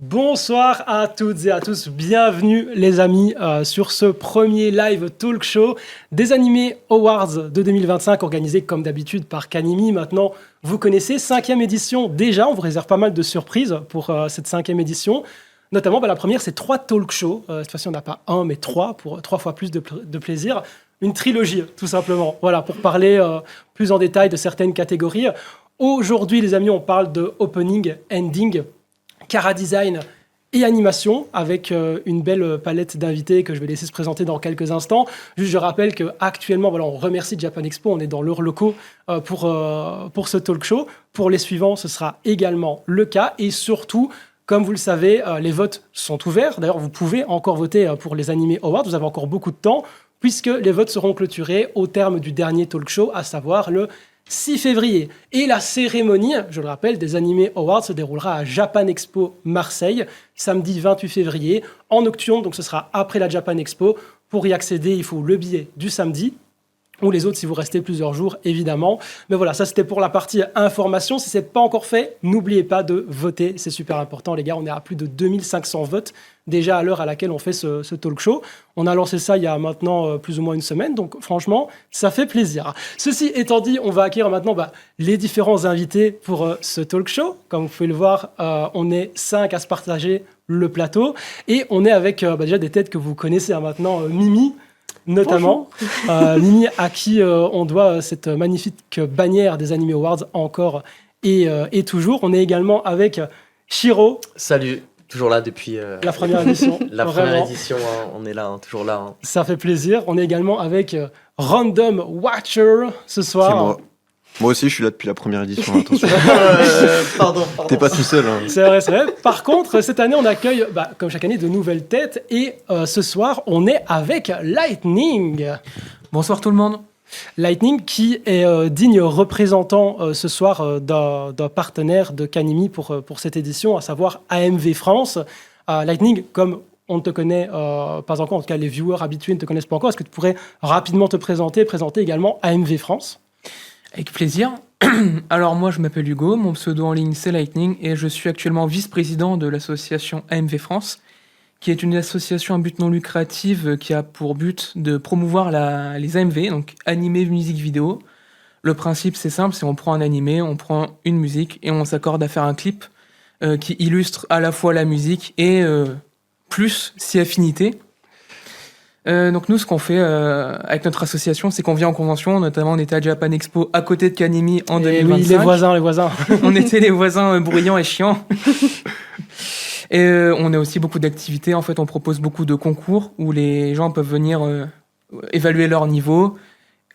Bonsoir à toutes et à tous, bienvenue les amis sur ce premier live talk show des Anime Awards de 2025 organisé comme d'habitude par Kanimi. Maintenant, vous connaissez, 5e édition déjà, on vous réserve pas mal de surprises pour cette 5e édition. Notamment, la première, c'est 3 talk shows. Cette fois-ci, on n'a pas 1, mais 3, pour 3 fois plus de plaisir. Une trilogie, tout simplement. Voilà, pour parler plus en détail de certaines catégories. Aujourd'hui, les amis, on parle de opening, ending, Chara design et animation, avec une belle palette d'invités que je vais laisser se présenter dans quelques instants. Juste, je rappelle qu'actuellement, on remercie Japan Expo, on est dans leurs locaux pour ce talk show. Pour les suivants, ce sera également le cas. Et surtout, comme vous le savez, les votes sont ouverts. D'ailleurs, vous pouvez encore voter pour les Anime Awards. Vous avez encore beaucoup de temps, puisque les votes seront clôturés au terme du dernier talk show, à savoir le 6 février. Et la cérémonie, je le rappelle, des Anime Awards se déroulera à Japan Expo Marseille, samedi 28 février, en nocturne, donc ce sera après la Japan Expo. Pour y accéder, il faut le billet du samedi, ou les autres si vous restez plusieurs jours, évidemment. Mais voilà, ça c'était pour la partie information. Si ce n'est pas encore fait, n'oubliez pas de voter, c'est super important les gars. On est à plus de 2500 votes déjà à l'heure à laquelle on fait ce talk show. On a lancé ça il y a maintenant plus ou moins une semaine, donc franchement, ça fait plaisir. Ceci étant dit, on va accueillir maintenant les différents invités pour ce talk show. Comme vous pouvez le voir, on est 5 à se partager le plateau, et on est avec déjà des têtes que vous connaissez maintenant, Mimi, notamment. Mimi, à qui on doit cette magnifique bannière des Anime Awards encore et toujours. On est également avec Shiro. Salut. Toujours là depuis la première édition. La première édition, hein, on est là, hein, toujours là. Hein. Ça fait plaisir. On est également avec Random Watcher ce soir. C'est moi. Moi aussi, je suis là depuis la première édition, attention. Pardon. T'es pas tout seul. Hein. C'est vrai. Par contre, cette année, on accueille, comme chaque année, de nouvelles têtes. Et ce soir, on est avec Lightning. Bonsoir tout le monde. Lightning qui est digne représentant ce soir d'un partenaire de Kanimi pour cette édition, à savoir AMV France. Lightning, comme on ne te connaît pas encore, en tout cas les viewers habitués ne te connaissent pas encore, est-ce que tu pourrais rapidement te présenter également AMV France ? Avec plaisir. Alors moi je m'appelle Hugo, mon pseudo en ligne c'est Lightning et je suis actuellement vice-président de l'association AMV France, qui est une association à but non lucratif qui a pour but de promouvoir les AMV, donc animé, musique, vidéo. Le principe c'est simple, c'est on prend un animé, on prend une musique et on s'accorde à faire un clip qui illustre à la fois la musique et plus si affinité. Donc nous, ce qu'on fait avec notre association, c'est qu'on vient en convention. Notamment, on était à Japan Expo à côté de Kanimi en 2025. Oui, les voisins. On était les voisins bruyants et chiants. Et on a aussi beaucoup d'activités. En fait, on propose beaucoup de concours où les gens peuvent venir évaluer leur niveau.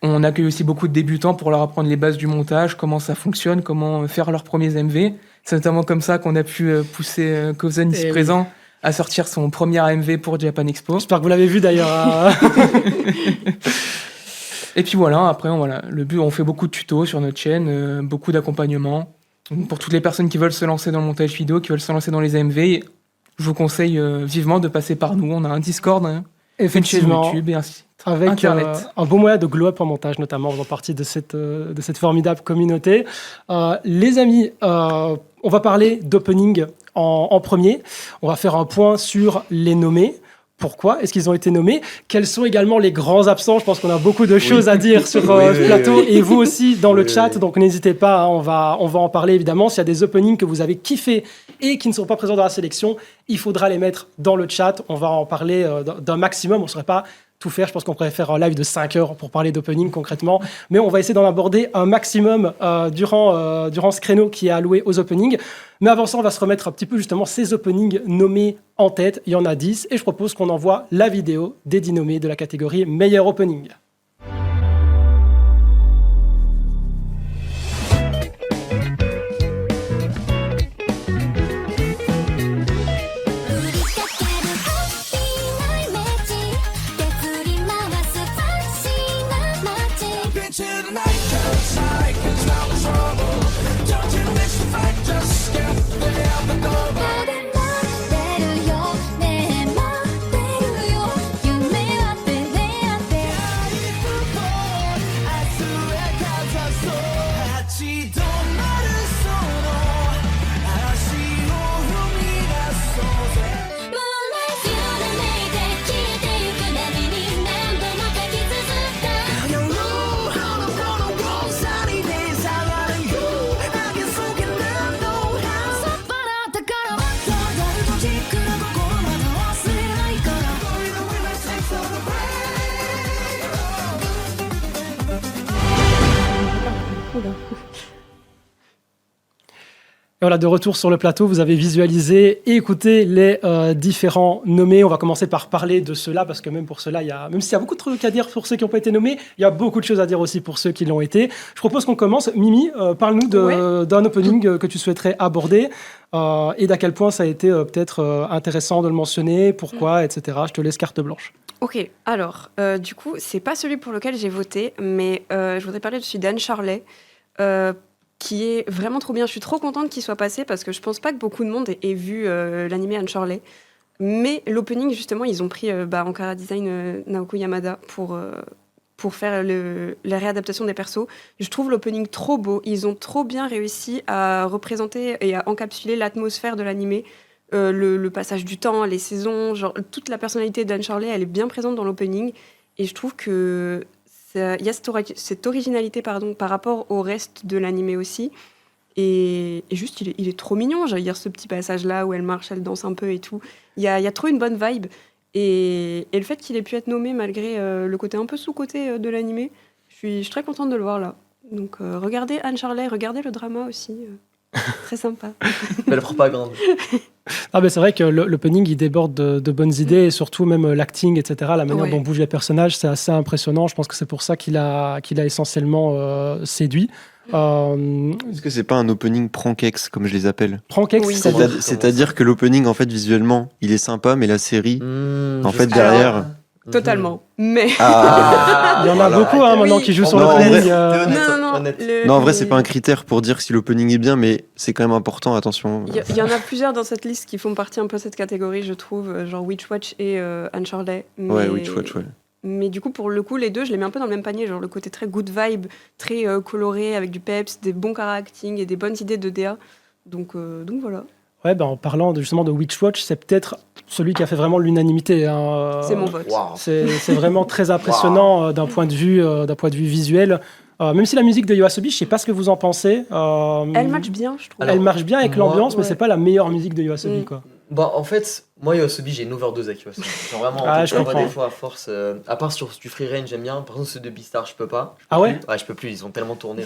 On accueille aussi beaucoup de débutants pour leur apprendre les bases du montage, comment ça fonctionne, comment faire leurs premiers MV. C'est notamment comme ça qu'on a pu pousser Kozen ici présent à sortir son premier AMV pour Japan Expo. J'espère que vous l'avez vu d'ailleurs. Et puis voilà, après, le but, on fait beaucoup de tutos sur notre chaîne, beaucoup d'accompagnement. Pour toutes les personnes qui veulent se lancer dans le montage vidéo, qui veulent se lancer dans les AMV, je vous conseille vivement de passer par nous. On a un Discord, une chaîne YouTube et un site avec Internet. Un bon moyen de glow up en montage, notamment en faisant partie de cette formidable communauté. Les amis, on va parler d'opening en premier. On va faire un point sur les nommés. Pourquoi est-ce qu'ils ont été nommés ? Quels sont également les grands absents ? Je pense qu'on a beaucoup de choses à dire sur ce plateau et vous aussi dans le chat. Donc n'hésitez pas, on va en parler évidemment. S'il y a des openings que vous avez kiffés et qui ne sont pas présents dans la sélection, il faudra les mettre dans le chat. On va en parler d'un maximum. On ne saurait pas tout faire. Je pense qu'on pourrait faire un live de 5 heures pour parler d'opening concrètement. Mais on va essayer d'en aborder un maximum durant ce créneau qui est alloué aux openings. Mais avant ça, on va se remettre un petit peu justement ces openings nommés en tête. Il y en a 10 et je propose qu'on envoie la vidéo des 10 nommés de la catégorie meilleur opening. Et voilà, de retour sur le plateau, vous avez visualisé et écouté les différents nommés. On va commencer par parler de ceux-là, parce que même pour ceux-là, même s'il y a beaucoup de trucs à dire pour ceux qui n'ont pas été nommés, il y a beaucoup de choses à dire aussi pour ceux qui l'ont été. Je propose qu'on commence. Mimi, parle-nous d'un opening que tu souhaiterais aborder et d'à quel point ça a été peut-être intéressant de le mentionner, pourquoi, etc. Je te laisse carte blanche. Ok, alors, du coup, c'est pas celui pour lequel j'ai voté, mais je voudrais parler de celui d'Anne Charlet, qui est vraiment trop bien. Je suis trop contente qu'il soit passé parce que je pense pas que beaucoup de monde ait vu l'animé Anne Charlet. Mais l'opening, justement, ils ont pris en chara design Naoko Yamada pour faire la réadaptation des persos. Je trouve l'opening trop beau. Ils ont trop bien réussi à représenter et à encapsuler l'atmosphère de l'animé. Le passage du temps, les saisons, genre toute la personnalité d'Anne Charlet, elle est bien présente dans l'opening. Et je trouve que il y a cette originalité par rapport au reste de l'animé aussi. Et juste, il est trop mignon. J'allais dire ce petit passage-là où elle marche, elle danse un peu et tout. Il y a trop une bonne vibe. Et le fait qu'il ait pu être nommé malgré le côté un peu sous-côté de l'animé, je suis très contente de le voir là. Donc regardez Anne Charlet, regardez le drama aussi. Très sympa. Belle propagande. Ah ben c'est vrai que l'opening il déborde de bonnes idées et surtout même l'acting, etc. La manière dont bougent les personnages, c'est assez impressionnant. Je pense que c'est pour ça qu'il a essentiellement séduit. Est-ce que c'est pas un opening prankex comme je les appelle? Prankex, Oui. C'est-à-dire que l'opening en fait visuellement il est sympa, mais la série en fait je sais. derrière. Totalement. Mais... il y en a beaucoup maintenant oui. qui jouent sur Non, en l'opening. Non. Honnête. Non, en vrai, c'est pas un critère pour dire si l'opening est bien, mais c'est quand même important, attention. Il y en a plusieurs dans cette liste qui font partie un peu de cette catégorie, je trouve, genre Witch Watch et Anne Charlet. Ouais, Witch Watch, ouais. Mais du coup, pour le coup, les deux, je les mets un peu dans le même panier, genre le côté très good vibe, très coloré, avec du peps, des bons chara-acting et des bonnes idées de DA. Donc voilà. Ouais, en parlant justement de Witch Watch, c'est peut-être celui qui a fait vraiment l'unanimité. C'est mon vote. Waouh. C'est vraiment très impressionnant d'un point de vue visuel. Même si la musique de YOASOBI, je sais pas ce que vous en pensez. Elle match bien, je trouve. Elle marche bien avec moi, l'ambiance, mais ouais. c'est pas la meilleure musique de YOASOBI, quoi. En fait, moi, YOASOBI, j'ai une overdose avec YOASOBI. Genre vraiment, Ah, en je fait, comprends. des fois, à force. À part sur du Free Range, j'aime bien. Par contre, ceux de Beastar, je peux pas. Ah ouais? Ouais, je peux plus, ils ont tellement tourné.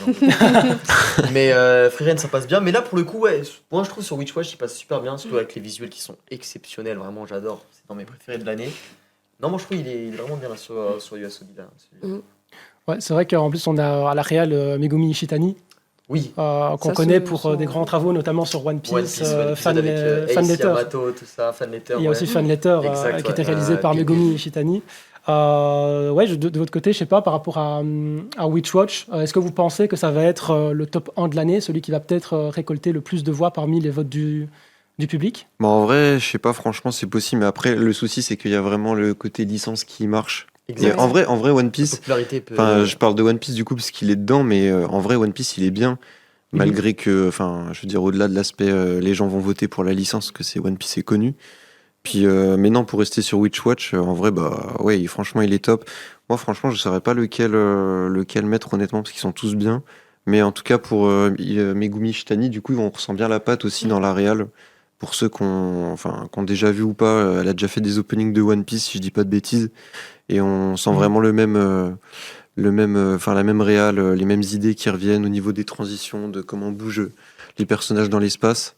Mais Free Range, ça passe bien. Mais là, pour le coup, ouais, moi, je trouve sur Witch Watch, il passe super bien, surtout avec les visuels qui sont exceptionnels. Vraiment, j'adore. C'est dans mes préférés de l'année. Non, moi, je trouve qu'il est vraiment bien là sur YOASOBI. Là. Ouais, c'est vrai qu'en plus, on a à la réal Megumi Ishitani, Oui. qu'on connaît pour des grands travaux, notamment sur One Piece, Fan avec Letter. Yamato, tout ça, Fan Letter. Il y a aussi Fan Letter Exact, qui était ouais. réalisé par Megumi Ishitani. Ouais, de votre côté, je sais pas, par rapport à Witch Watch, est-ce que vous pensez que ça va être le top 1 de l'année, celui qui va peut-être récolter le plus de voix parmi les votes du public? En vrai, je sais pas, franchement, c'est possible, mais après, le souci, c'est qu'il y a vraiment le côté licence qui marche. Et Exact. en vrai, One La Piece, popularité peut... je parle de One Piece du coup, parce qu'il est dedans, mais en vrai, One Piece, il est bien. Malgré que, je veux dire, au-delà de l'aspect, les gens vont voter pour la licence, que c'est One Piece est connu. Puis, mais non, pour rester sur Witch Watch, en vrai, ouais, franchement, il est top. Moi, franchement, je saurais pas lequel mettre, honnêtement, parce qu'ils sont tous bien. Mais en tout cas, pour Megumi Ishitani, du coup, on ressent bien la patte aussi dans la réal. Pour ceux qui ont déjà vu ou pas, elle a déjà fait des openings de One Piece, si je dis pas de bêtises. Et on sent vraiment la même réal, les mêmes idées qui reviennent au niveau des transitions, de comment bougent les personnages dans l'espace.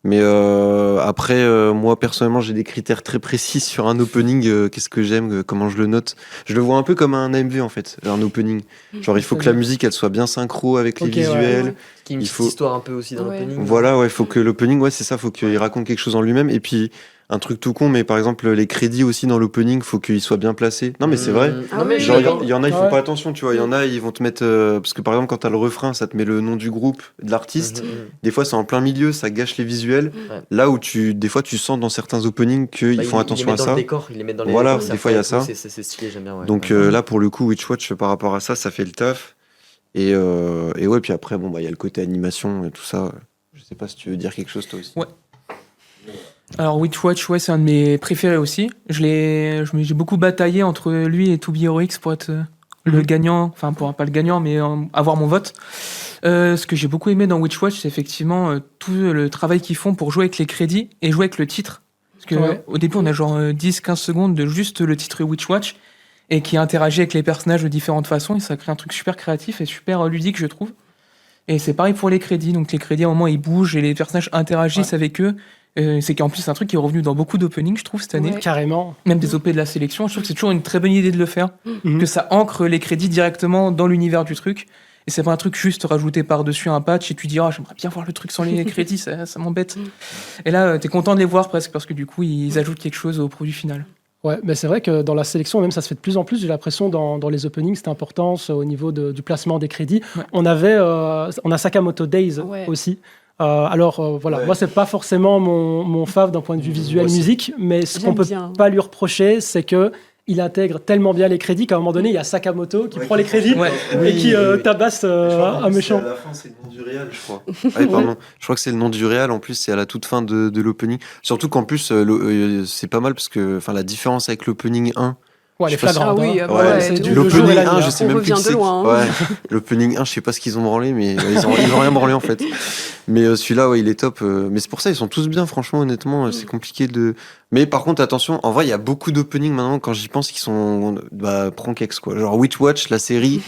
Mais après, moi personnellement, j'ai des critères très précis sur un opening. Qu'est-ce que j'aime, comment je le note. Je le vois un peu comme un AMV en fait, un opening. Genre, il faut que la musique elle soit bien synchro avec les visuels. ouais. Qui a une il petite faut- histoire un peu aussi dans Ouais. l'opening. Voilà, ouais, faut que l'opening, ouais, c'est ça, faut qu'il raconte quelque chose en lui-même. Et puis, un truc tout con, mais par exemple, les crédits aussi dans l'opening, faut qu'ils soient bien placés. Non, mais c'est vrai. Ah Non, mais oui, Genre, oui. il y en a, ils font Ouais. pas attention, tu vois. Il y en a, ils vont te mettre. Parce que par exemple, quand t'as le refrain, ça te met le nom du groupe, de l'artiste. Des fois, c'est en plein milieu, ça gâche les visuels. Ouais. Là où des fois, tu sens dans certains openings qu'ils font attention à ça. Ils les mettent dans les Voilà, décors, des fois, il y a ça. C'est stylé, j'aime bien. Ouais. Donc Ouais. là, pour le coup, Witch Watch, par rapport à ça, ça fait le taf. Et ouais, puis après, il y a le côté animation et tout ça. Je sais pas si tu veux dire quelque chose, toi aussi. Ouais. Alors Witch Watch, ouais, c'est un de mes préférés aussi. J'ai beaucoup bataillé entre lui et To Be Heroics pour être le gagnant, enfin pour pas le gagnant, mais avoir mon vote. Ce que j'ai beaucoup aimé dans Witch Watch, c'est effectivement tout le travail qu'ils font pour jouer avec les crédits et jouer avec le titre. Parce que Ouais. au début, on a genre 10-15 secondes de juste le titre Witch Watch et qui interagit avec les personnages de différentes façons et ça crée un truc super créatif et super ludique, je trouve. Et c'est pareil pour les crédits. Donc les crédits, à un moment, ils bougent et les personnages interagissent avec eux. C'est qu'en plus, c'est un truc qui est revenu dans beaucoup d'openings, je trouve, cette année. Ouais. Carrément. Même des OP de la sélection. Je trouve que c'est toujours une très bonne idée de le faire. Mhm. Que ça ancre les crédits directement dans l'univers du truc. Et c'est pas un truc juste rajouté par-dessus un patch et tu dis, ah, j'aimerais bien voir le truc sans les crédits, ça m'embête. Et là, t'es content de les voir presque parce que du coup, ils ajoutent quelque chose au produit final. Ouais, mais c'est vrai que dans la sélection, même ça se fait de plus en plus, j'ai l'impression, dans les openings, c'était important au niveau du placement des crédits. Ouais. On a Sakamoto Days Ouais. aussi. Voilà, Ouais. moi, c'est pas forcément mon fave d'un point de vue visuel Moi aussi. musique, mais ce qu'on J'aime peut bien. pas lui reprocher, c'est que il intègre tellement bien les crédits qu'à un moment donné, il y a Sakamoto qui prend les crédits Ouais. et qui tabasse un méchant. À la fin, c'est le nom du réal, je crois. Pardon. Je crois que c'est le nom du réal. En plus, c'est à la toute fin de l'opening. Surtout qu'en plus, c'est pas mal parce que la différence avec l'opening 1. Ouais, les Je sais pas si- flagrantes. Ah oui, hein. ah Ouais, ouais, c'est de du ouf. le jour et L'opening la nuit. 1, je hein. sais On même revient plus de loin, hein. Ouais, l'opening 1, je sais pas ce qu'ils ont branlé, mais ils ont rien branlé en fait. Mais celui-là, ouais, il est top. Mais c'est pour ça, ils sont tous bien, franchement, honnêtement. C'est compliqué de. Mais par contre, attention, en vrai, il y a beaucoup d'openings maintenant, quand j'y pense, qui sont prankex, quoi. Genre Witch Watch, la série.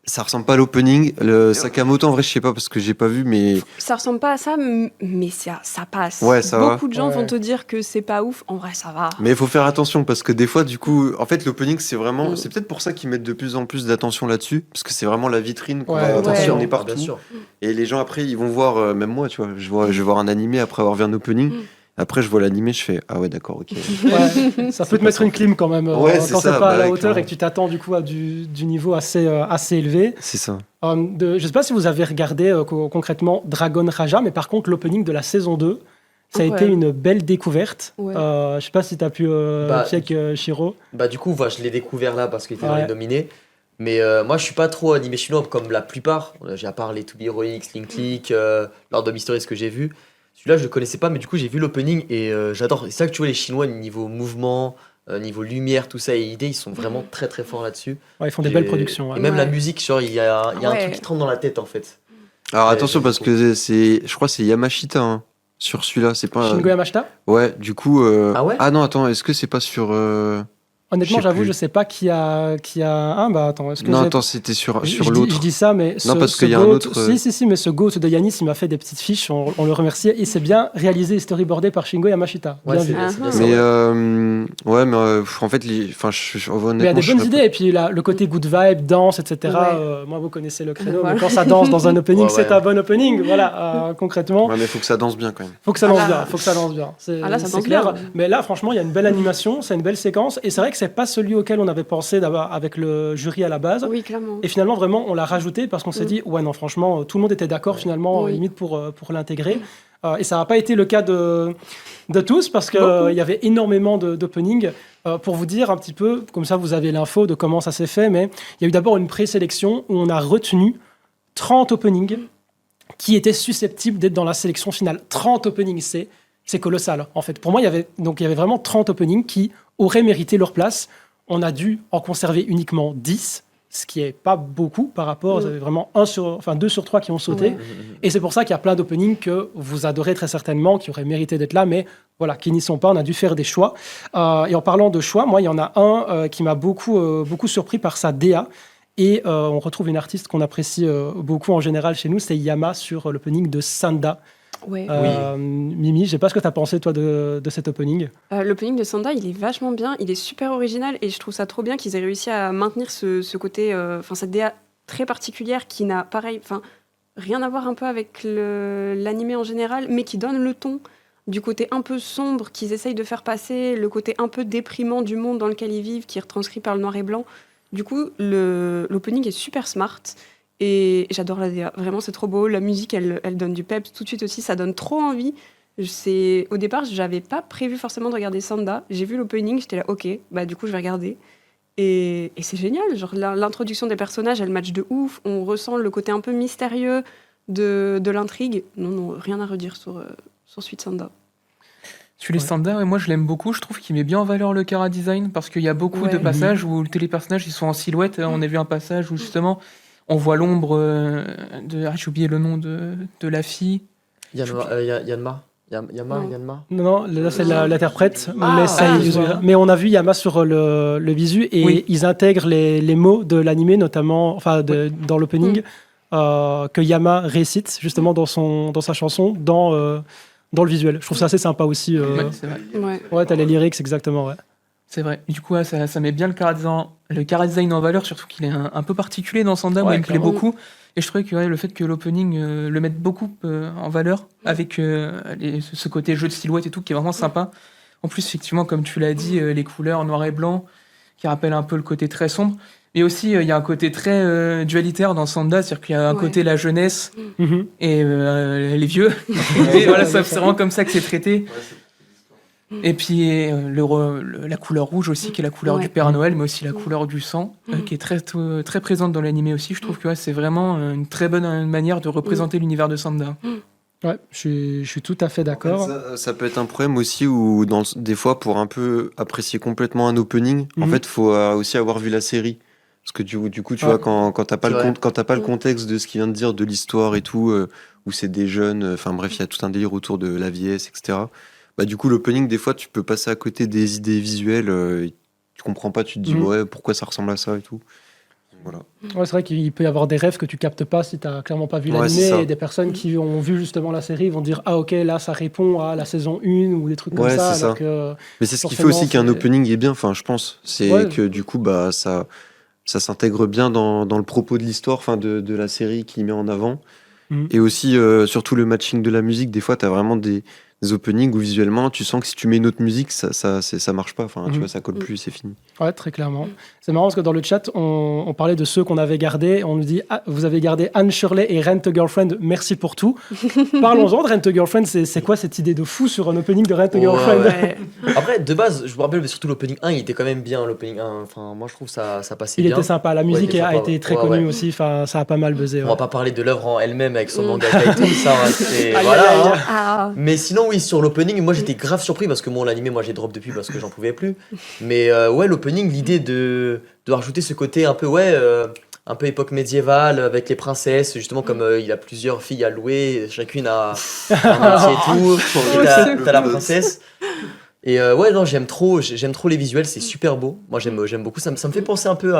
Ça ressemble pas à l'opening. Le Sakamoto, en vrai, je sais pas parce que j'ai pas vu, mais Ça ressemble pas à ça, mais ça passe. Ouais, ça va. Beaucoup de gens Ouais. vont te dire que c'est pas ouf. En vrai, ça va. mais il faut faire attention parce que des fois, du coup, en fait, l'opening, c'est vraiment, Mm. c'est peut-être pour ça qu'ils mettent de plus en plus d'attention là-dessus parce que c'est vraiment la vitrine qu'on Ouais, va ouais. attentionner Ouais. partout. Bien sûr. Et les gens après, ils vont voir, même moi, tu vois, je vais voir un animé après avoir vu un opening. Mm. Après, je vois l'animé, je fais ah ouais, d'accord, ok. Ouais, ça peut te mettre une clim quand même Ouais, c'est quand ça, t'es pas à la bah, hauteur clairement. et que tu t'attends du coup à du niveau assez élevé. C'est ça. Je sais pas si vous avez regardé concrètement Dragon Raja, mais par contre l'opening de la saison 2, ça a Ouais. été une belle découverte. Ouais. Je sais pas si tu as pu check Shiro. Bah du coup, je l'ai découvert là parce qu'il était dans Ouais. les nominés. Mais moi, je suis pas trop animé chinois comme la plupart. J'ai à part les To Be Heroic, Sling Click, Lord of Mystery, ce que j'ai vu. Celui-là, je le connaissais pas, mais du coup, j'ai vu l'opening et j'adore. C'est ça que tu vois, les Chinois, niveau mouvement, niveau lumière, tout ça et idées, ils sont vraiment très très forts là-dessus. Ouais, ils font des Et- belles productions. ouais. Et même la Ouais. musique, genre, il y a un Ouais. truc qui te rentre dans la tête en fait. Alors Ouais, attention j'aime parce beaucoup. que je crois que c'est Yamashita hein, sur celui-là, c'est pas. Shingo Yamashita. Ouais, du coup. Ah ouais Ah non, attends, est-ce que c'est pas sur. Honnêtement, Je sais j'avoue, plus. je sais pas qui a un. Bah attends, est-ce que Non, j'ai- attends, c'était sur je l'autre. dis ça, mais Non, parce ce qu'il y a un goat- autre, Si, mais ce GOAT de Yanis, il m'a fait des petites fiches, on le remercie, et c'est bien réalisé et storyboardé par Shingo Yamashita. Ouais, Bien c'est vu. bien, c'est bien Ah. ça, Mais ouais. ouais, mais en fait, honnêtement, Mais il y a des je bonnes serais idées, et puis le côté good vibe, danse, etc. Ouais. Moi, vous connaissez le créneau, Voilà. mais quand ça danse dans un opening, Ouais, c'est ouais. un bon opening. Voilà, concrètement, pas- Ouais, mais faut que ça danse bien quand même. faut que ça Ah danse là. bien. Faut que ça danse bien. C'est Ah là, ça c'est danse clair. bien. Mais là, franchement, il y a une belle animation, c'est une belle séquence, et c'est vrai que c'est pas celui auquel on avait pensé d'abord avec le jury à la base. Oui, clairement. Et finalement, vraiment, on l'a rajouté parce qu'on s'est dit, ouais, non, franchement, tout le monde était d'accord finalement, Oui. limite pour l'intégrer. Et ça n'a pas été le cas de tous parce qu'il Beaucoup. y avait énormément d'openings. Pour vous dire un petit peu, comme ça vous avez l'info de comment ça s'est fait, mais il y a eu d'abord une présélection où on a retenu 30 openings qui étaient susceptibles d'être dans la sélection finale. 30 openings, c'est colossal en fait. Pour moi, il y avait vraiment 30 openings qui auraient mérité leur place. On a dû en conserver uniquement 10, ce qui est pas beaucoup par rapport. Vous avez vraiment 2 sur 3 qui ont sauté. Ouais. Et c'est pour ça qu'il y a plein d'openings que vous adorez très certainement, qui auraient mérité d'être là, mais voilà, qui n'y sont pas. On a dû faire des choix. Et en parlant de choix, moi, il y en a un qui m'a beaucoup surpris par sa DA. Et on retrouve une artiste qu'on apprécie beaucoup en général chez nous, c'est Yama sur l'opening de Sanda. Ouais. Mimi, je sais pas ce que tu as pensé toi de cet opening. L'opening de Sanda, il est vachement bien, il est super original et je trouve ça trop bien qu'ils aient réussi à maintenir ce côté, cette DA très particulière qui n'a rien à voir un peu avec l'animé en général, mais qui donne le ton du côté un peu sombre qu'ils essayent de faire passer, le côté un peu déprimant du monde dans lequel ils vivent, qui est retranscrit par le noir et blanc. Du coup, l'opening est super smart. Et j'adore la DA, vraiment c'est trop beau. La musique, elle donne du peps tout de suite aussi, ça donne trop envie. Au départ, j'avais pas prévu forcément de regarder Sanda. J'ai vu l'opening, j'étais là, ok, bah du coup je vais regarder. Et c'est génial, genre l'introduction des personnages, elle match de ouf. On ressent le côté un peu mystérieux de l'intrigue. Non, rien à redire sur Sweet Sanda. Celui les standards, et moi je l'aime beaucoup, je trouve qu'il met bien en valeur le chara design, parce qu'il y a beaucoup Ouais. de passages où les personnages ils sont en silhouette. On a vu un passage où justement on voit l'ombre de... Ah, j'ai oublié le nom de la fille. Yanma. Non. Yanma. Non, là c'est l'interprète, Ah, mais on a vu Yama sur le visu et Oui. ils intègrent les mots de l'animé notamment, dans l'opening. que Yama récite justement dans sa chanson, dans le visuel. Je trouve ça assez sympa aussi. Ouais, c'est vrai. Ouais. T'as les lyrics, exactement, ouais. C'est vrai. Et du coup, ouais, ça met bien le chara design en valeur, surtout qu'il est un peu particulier dans Sanda, moi Ouais, il me plaît clairement. beaucoup. Et je trouvais que le fait que l'opening le mette beaucoup en valeur, avec ce côté jeu de silhouette et tout, qui est vraiment sympa. En plus, effectivement, comme tu l'as dit, les couleurs noir et blanc, qui rappellent un peu le côté très sombre. Mais aussi, il y a un côté très dualitaire dans Sanda, c'est-à-dire qu'il y a un Ouais. côté la jeunesse Mhm. et les vieux. Et voilà, c'est vraiment comme ça que c'est traité. Et puis la couleur rouge aussi, qui est la couleur Ouais. du Père Noël, mais aussi la couleur du sang, qui est très présente dans l'animé aussi. Je trouve que c'est vraiment une très bonne manière de représenter l'univers de Sanda. Ouais, je suis tout à fait d'accord. Ça peut être un problème aussi où des fois pour un peu apprécier complètement un opening, en Mhm. fait faut aussi avoir vu la série. Parce que du coup tu Ouais. vois quand t'as pas C'est vrai. quand t'as pas le contexte de ce qu'il vient de dire, de l'histoire et tout, où c'est des jeunes, enfin bref il y a tout un délire autour de la vieillesse, etc. Bah du coup l'opening des fois tu peux passer à côté des idées visuelles, et tu comprends pas, tu te dis Mhm. ouais pourquoi ça ressemble à ça et tout. Voilà. Ouais, c'est vrai qu'il peut y avoir des rêves que tu captes pas si t'as clairement pas vu Ouais, c'est l'animé, ça. et des personnes qui ont vu justement la série vont dire ah ok là ça répond à la saison 1 ou des trucs comme Ouais, ça, c'est alors ça. que Mais c'est ce qui fait forcément, aussi qu'un c'est- opening est bien, enfin je pense. C'est Ouais. que du coup bah ça s'intègre bien dans le propos de l'histoire, enfin de la série qu'il met en avant. Mhm. Et aussi surtout le matching de la musique, des fois tu as vraiment des openings où visuellement tu sens que si tu mets une autre musique ça marche pas, enfin tu Mhm. vois ça colle plus, c'est fini. Ouais, très clairement. C'est marrant parce que dans le chat, on parlait de ceux qu'on avait gardés. On nous dit ah, vous avez gardé Anne Shirley et Rent a Girlfriend, merci pour tout. Parlons-en de Rent a Girlfriend, c'est quoi cette idée de fou sur un opening de Rent a Ouais, Girlfriend? Ouais. Après, de base, je me rappelle, mais surtout l'opening 1, il était quand même bien, l'opening 1. Enfin, moi, je trouve ça passait Il bien. était sympa, la musique il était a sympa, été ouais. très Ouais, connue ouais. aussi, enfin, ça a pas mal buzzé. On Ouais. va pas parler de l'œuvre en elle-même avec son Mm. mangaka et tout ça. C'est Aïe, voilà. aïe, aïe. Hein. Ah. Mais sinon, oui, sur l'opening, moi j'étais grave surpris parce que moi, l'animé, moi j'ai drop depuis parce que j'en pouvais plus. Mais ouais, l'opening, l'idée de rajouter ce côté un peu, un peu époque médiévale avec les princesses, justement, comme il a plusieurs filles à louer, chacune a un métier et tout. Et t'as la princesse. Et ouais, non, j'aime trop les visuels, c'est super beau. Moi j'aime beaucoup. Ça me fait penser un peu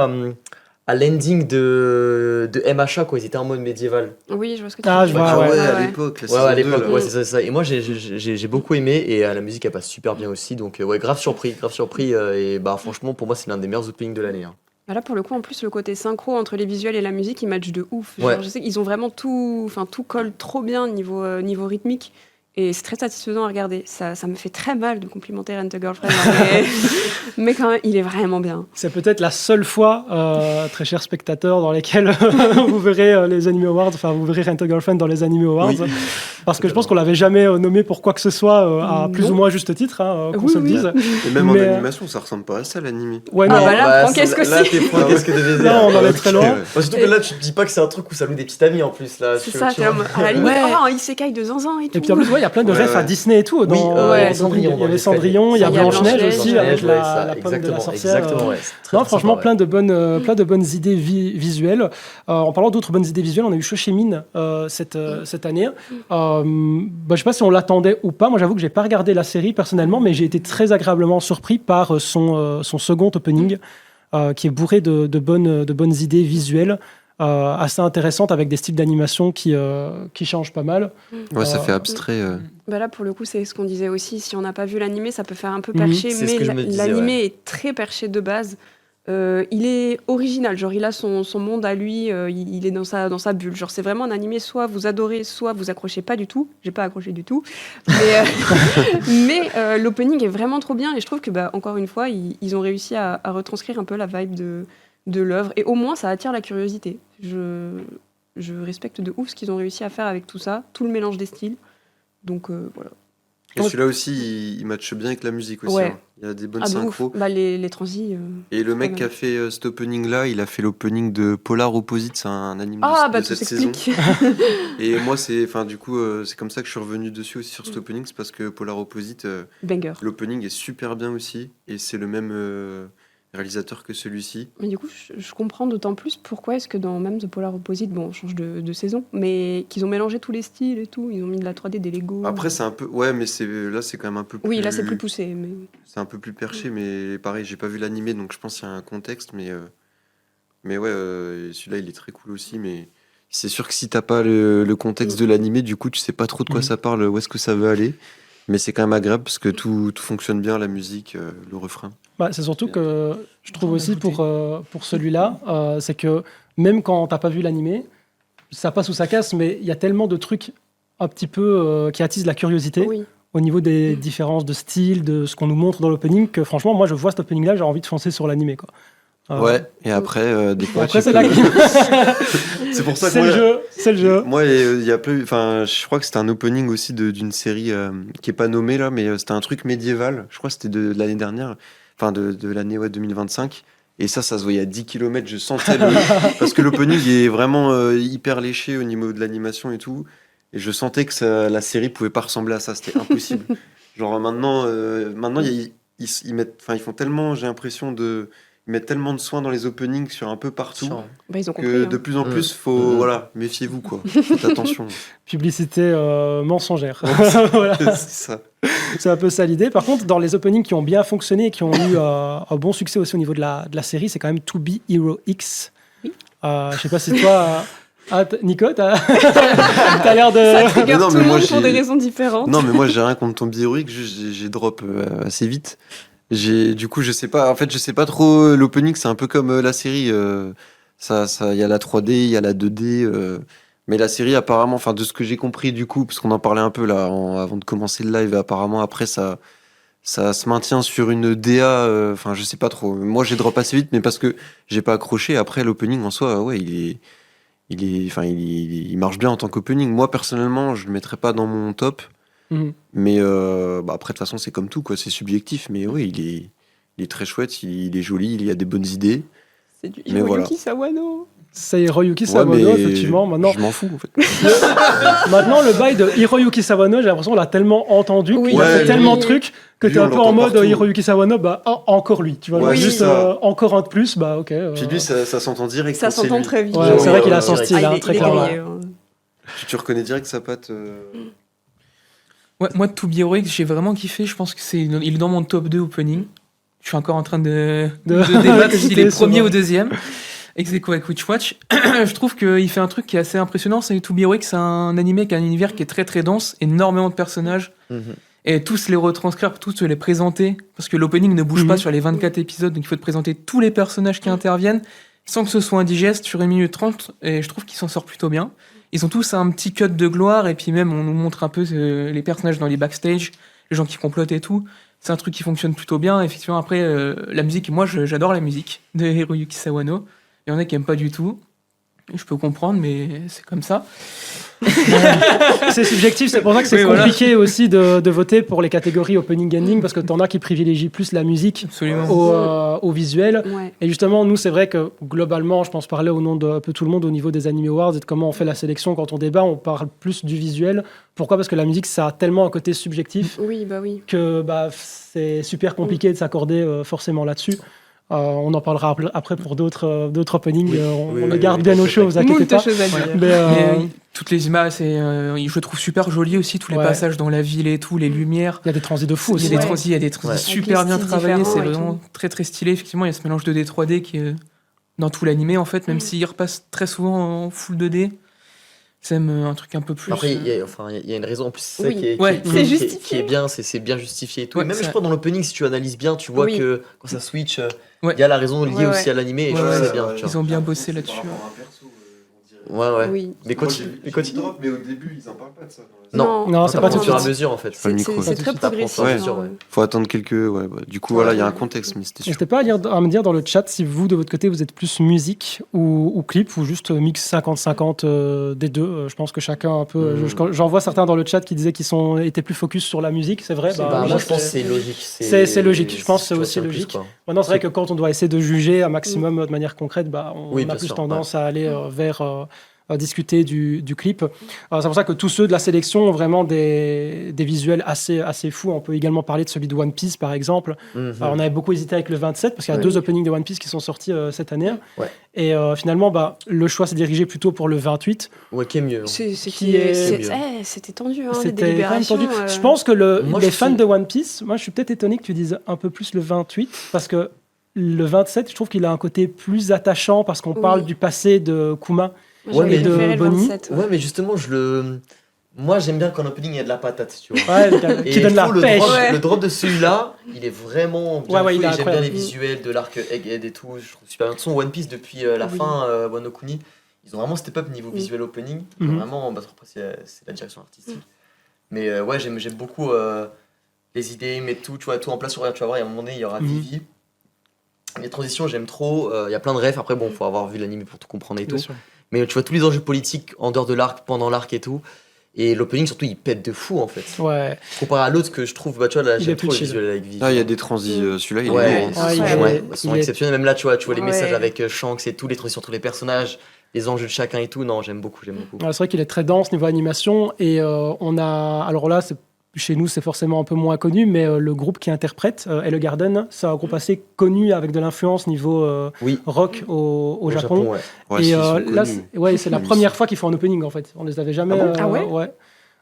à l'ending de MHA quand ils étaient en mode médiéval. Oui, je vois ce que tu Ah, veux je dire. vois, ouais. à l'époque, la Ouais, saison à 2, l'époque, là. ouais, c'est ça, c'est ça. Et moi, j'ai beaucoup aimé et la musique, elle passe super bien aussi. Donc, ouais, grave surpris. Et bah, franchement, pour moi, c'est l'un des meilleurs openings de l'année. Hein. Bah là, pour le coup, en plus, le côté synchro entre les visuels et la musique, ils matchent de ouf. Genre, Ouais. je sais qu'ils ont vraiment tout, enfin, tout colle trop bien niveau rythmique. Et c'est très satisfaisant à regarder. Ça me fait très mal de complimenter Rent a Girlfriend, hein, mais quand même, il est vraiment bien. C'est peut-être la seule fois, très chers spectateurs, dans lesquels vous verrez les Anime Awards, enfin vous verrez Rent a Girlfriend dans les Anime Awards, Oui. parce que je pense qu'on l'avait jamais nommé pour quoi que ce soit, à plus Non. ou moins juste titre, hein, qu'on Oui, se le oui. dise. Et même en Mais, animation, ça ressemble pas à ça l'animé. Ouais, Ah non, bah là, prends c'est- qu'est-ce que là, c'est. t'es franc, qu'est-ce que de baiser. Là, on en est Ok, très loin. ouais. Bah, surtout que là, tu te dis pas que c'est un truc où ça loue des petites amies en plus. Là, C'est tu- ça, tu t'es vois. là, en mode, à la limite, Ouais. oh, un isekai de zinzin et tout. Et puis en plus, ouais, il y a plein de Ouais, refs à ouais. Disney et tout. Dans, il y avait il Cendrillon y dans avait les Cendrillon, il y a Il y a Blanche-Neige Blanche-Neige, aussi, ouais. avec Ouais, la ça, pomme de la exactement, sorcière. exactement, ouais, c'est très, Non, très franchement, sympa, ouais. plein de bonnes idées visuelles. En parlant d'autres bonnes idées visuelles, on a eu Shoshimin cette année. Bah, je sais pas si on l'attendait ou pas. Moi, j'avoue que j'ai pas regardé la série personnellement, mais j'ai été très agréablement surpris par son second opening, qui est bourré de bonnes idées visuelles, assez intéressantes, avec des styles d'animation qui changent pas mal. Ouais, ça Euh, fait abstrait. Bah là, pour le coup, c'est ce qu'on disait aussi. Si on n'a pas vu l'animé, ça peut faire un peu Mhm. perché, C'est ce mais que je me disais, l'animé ouais. est très perché de base. Il est original, genre il a son monde à lui, il est dans sa bulle. Genre c'est vraiment un animé, soit vous adorez, soit vous accrochez pas du tout. J'ai pas accroché du tout. Mais l'opening est vraiment trop bien et je trouve que, bah, encore une fois, ils ont réussi à retranscrire un peu la vibe de l'œuvre. Et au moins, ça attire la curiosité. Je respecte de ouf ce qu'ils ont réussi à faire avec tout ça, tout le mélange des styles. Donc voilà. Et celui-là aussi, il matche bien avec la musique aussi. Ouais. Hein. Il y a des bonnes Ah, de ouf. synchros. Bah, les transis. Et le mec Ouais. qui a fait cet opening-là, il a fait l'opening de Polar Opposite, c'est un anime Ah, de bah tout cette saison. s'explique. Et moi, du coup, c'est comme ça que je suis revenu dessus aussi sur cet opening, c'est parce que Polar Opposite, Banger. l'opening est super bien aussi, et c'est le même réalisateur que celui-ci. Mais du coup, je comprends d'autant plus pourquoi est-ce que dans même The Polar Opposite, bon, on change de saison, mais qu'ils ont mélangé tous les styles et tout, ils ont mis de la 3D, des Lego. Après, c'est un peu, ouais, mais là, c'est quand même un peu plus. Oui, là c'est plus poussé, mais C'est un peu plus perché, mais pareil, j'ai pas vu l'animé, donc je pense qu'il y a un contexte, mais ouais, celui-là, il est très cool aussi, mais C'est sûr que si t'as pas le contexte de l'animé, du coup, tu sais pas trop de quoi ça parle, où est-ce que ça veut aller. Mais c'est quand même agréable parce que tout fonctionne bien, la musique, le refrain. Bah, c'est surtout que je trouve aussi pour celui-là, c'est que même quand t'as pas vu l'animé, ça passe ou ça casse, mais il y a tellement de trucs un petit peu qui attisent la curiosité Oui. au niveau des différences de style, de ce qu'on nous montre dans l'opening, que franchement, moi, je vois cet opening-là, j'ai envie de foncer sur l'animé, quoi. Ouais, et après, des fois, Après, tu c'est peux- là C'est pour ça que c'est moi, le jeu, c'est le jeu. moi, il y a plus, enfin, je crois que c'était un opening aussi d'une série qui est pas nommée là, mais c'était un truc médiéval. Je crois que c'était de l'année dernière, enfin de l'année 2025. Et ça se voyait à 10 km. Je sentais parce que l'opening est vraiment hyper léché au niveau de l'animation et tout. Et je sentais que la série pouvait pas ressembler à ça. C'était impossible. Genre maintenant ils mettent, enfin, ils font tellement, j'ai l'impression ils mettent tellement de soins dans les openings sur un peu partout. Bah, ils ont compris. Que hein. de plus en plus, voilà, méfiez-vous, quoi. Faites attention. Publicité mensongère. Voilà. C'est ça. C'est un peu ça l'idée. Par contre, dans les openings qui ont bien fonctionné et qui ont eu un bon succès aussi au niveau de la série, c'est quand même To Be Hero X. Oui. Je sais pas si toi, Nico, t'as l'air de. Ça trigger Mais non, tout mais le moi, monde pour j'ai- des raisons différentes. Non, mais moi, j'ai rien contre ton héroïque, juste j'ai drop assez vite. Du coup, je sais pas, en fait, je sais pas trop. L'opening, c'est un peu comme la série. Il y a la 3D, il y a la 2D. Mais la série, apparemment, enfin, de ce que j'ai compris, du coup, parce qu'on en parlait un peu là, avant de commencer le live, apparemment, après, ça se maintient sur une DA. Enfin, je sais pas trop. Moi, j'ai drop assez vite, mais parce que j'ai pas accroché. Après, l'opening en soi, ouais, il marche bien en tant qu'opening. Moi, personnellement, je le mettrais pas dans mon top. Mhm. Mais après, de toute façon, c'est comme tout, quoi. C'est subjectif. Mais oui, il est très chouette, il est joli, il y a des bonnes idées. C'est du Mais voilà. Hiroyuki Sawano. C'est Hiroyuki Ouais, Sawano, mais effectivement. Maintenant, je m'en fous, en fait. maintenant, le bail de Hiroyuki Sawano, j'ai l'impression qu'on l'a tellement entendu, Oui. qu'il a Ouais, fait tellement de lui- trucs que lui, t'es on un peu en l'entend mode partout. Hiroyuki Sawano, bah encore lui. Tu vois, Ouais, genre, juste c'est ça. encore un de plus, bah ok. Puis lui, ça s'entend direct. Ça quand c'est s'entend lui. très vite. Ouais, c'est vrai qu'il a ouais, son ouais. style, Ah, hein, il est très grillé, clairement. hein. Tu reconnais direct sa patte. Ouais, moi, To Be Heroic, j'ai vraiment kiffé. Je pense que il est dans mon top 2 opening. Je suis encore en train de débattre s'il est Sur- premier ou deuxième. Ex aequo avec Witch Watch. Je trouve qu'il fait un truc qui est assez impressionnant. C'est To Be Heroic, c'est un animé qui a un univers qui est très très dense, énormément de personnages. Mhm. Et tous les retranscrire, tous les présenter. Parce que l'opening ne bouge Mhm. pas sur les 24 épisodes, donc il faut te présenter tous les personnages qui interviennent sans que ce soit indigeste sur 1 minute 30. Et je trouve qu'ils s'en sortent plutôt bien. Ils ont tous un petit cut de gloire, et puis même on nous montre un peu les personnages dans les backstage, les gens qui complotent et tout. C'est un truc qui fonctionne plutôt bien. Effectivement, après, la musique, moi j'adore la musique de Hiroyuki Sawano. Il y en a qui aiment pas du tout. Je peux comprendre, mais c'est comme ça. C'est subjectif, c'est pour ça que c'est Oui, voilà. compliqué aussi de voter pour les catégories opening ending, parce que t'en as qui privilégient plus la musique Absolument. au visuel. Ouais. Et justement, nous, c'est vrai que globalement, je pense parler au nom de un peu tout le monde au niveau des Anime Awards et de comment on fait la sélection quand on débat, on parle plus du visuel. Pourquoi ? Parce que la musique, ça a tellement un côté subjectif Oui, bah oui. que c'est super compliqué de s'accorder forcément là-dessus. On en parlera après pour d'autres openings. Oui. On Oui, les oui, garde oui, bien au t'inquiète, chaud, vous inquiétez Moult pas. choses à dire. Mais, Mais, toutes les images, je le trouve super joli aussi, tous les Ouais. passages dans la ville et tout, les lumières. il y a des transits de fou Il y aussi. a des Ouais. transis, il y a des transis Ouais. super Avec les bien styles travaillés, c'est différents et vraiment très très stylé. Effectivement, il y a ce mélange 2D 3D qui est dans tout l'animé en fait, même s'il repasse très souvent en full 2D. C'est même un truc un peu plus. Après, il y a une raison en plus, c'est ça Oui. qui est, Ouais. qui est- C'est qui est- justifié. qui est bien, c'est bien justifié et tout. Ouais, et même, c'est je vrai. crois, dans l'opening, si tu analyses bien, tu vois Oui. que quand ça switch, il Ouais. y a la raison liée Ouais, aussi ouais. à l'animé, et je Ouais, trouve que ouais, c'est bien. ouais. Tu Ils vois. ont bien bossé là-dessus. Ouais, ouais. Oui. Mais continue. Mais continue. mais au début, ils en parlent pas de ça. Non, Non, c'est pas t'apprends tout au de fur et à suite. mesure, en fait. Pas le micro. C'est très T'apprends au progressif. fur et à Ouais. mesure, ouais. Faut attendre quelques. Ouais, bah, du coup, voilà, il y a un contexte, mais c'était sûr. N'hésitez pas à me dire dans le chat si vous, de votre côté, vous êtes plus musique ou clip ou juste mix 50-50 des deux. Je pense que chacun un peu. J'en vois certains dans le chat qui disaient qu'ils étaient plus focus sur la musique, c'est vrai. Bah, moi, moi, je pense que c'est logique. c'est logique. Je pense que c'est tu vois, aussi un plus, logique. quoi. Maintenant, c'est vrai que quand on doit essayer de juger un maximum de manière concrète, bah, on Oui, a bien plus sûr, tendance à aller vers discuter du clip. C'est pour ça que tous ceux de la sélection ont vraiment des visuels assez fous. On peut également parler de celui de One Piece, par exemple. Mhm. Alors, on avait beaucoup hésité avec le 27 parce qu'il y a Ouais. 2 openings de One Piece qui sont sortis cette année. Ouais. Et finalement, bah, le choix s'est dirigé plutôt pour le 28. Ouais, qui est mieux. C'est Qui est- c'était tendu, hein, les C'était quand même délibérations. tendu. Je pense que Moi, les je fans trouve- de One Piece, moi je suis peut-être étonné que tu dises un peu plus le 28 parce que le 27, je trouve qu'il a un côté plus attachant parce qu'on parle Oui. du passé de Kuma Moi, Ouais, j'avais mais préféré le Bonnie. 27. Ouais, mais justement, moi j'aime bien qu'en opening il y a de la patate, tu vois. Ouais, Et qui donne je la trouve pêche. Ouais. le drop de celui-là, il est vraiment bien Ouais, il foutu, est et j'aime bien incroyable. les visuels de l'arc Egghead et tout, je trouve super bien. De toute façon, One Piece depuis la Oui. fin, Wano Kuni, ils ont vraiment step up niveau Oui. visuel opening. Mhm. Vraiment, bah, après c'est la direction artistique. Mais ouais, j'aime beaucoup les idées, mettre tout, tu vois, tout en place. Regarde, tu vas voir, il y a un moment donné, il y aura Mhm. Vivi. Les transitions, j'aime trop. Il y a plein de refs. Après, bon, faut avoir vu l'anime pour tout comprendre et Bien tout. sûr. Mais tu vois tous les enjeux politiques en dehors de l'arc, pendant l'arc et tout. Et l'opening, surtout, il pète de fou en fait. Ouais. Comparé à l'autre que je trouve, bah, tu vois, là, Il est j'aime plus trop le chill. visuel avec Vivi. Ah, il y a des transis, celui-là, il est Ouais, lourd, hein. Ouais, il incroyable. est- ouais, ils sont il est- exceptionnels. Même là, tu vois les Ouais. messages avec Shanks et tout, les transitions entre les personnages, les enjeux de chacun et tout. Non, j'aime beaucoup, j'aime beaucoup. Ouais, c'est vrai qu'il est très dense niveau animation et on a alors là chez nous c'est forcément un peu moins connu mais le groupe qui interprète Hello Garden c'est un groupe assez connu avec de l'influence niveau Oui, rock au Japon. ouais. Ouais, Et si, ils sont là connus. c'est la Même première si- fois qu'ils font un opening en fait. On les avait jamais. Ah bon Ah ouais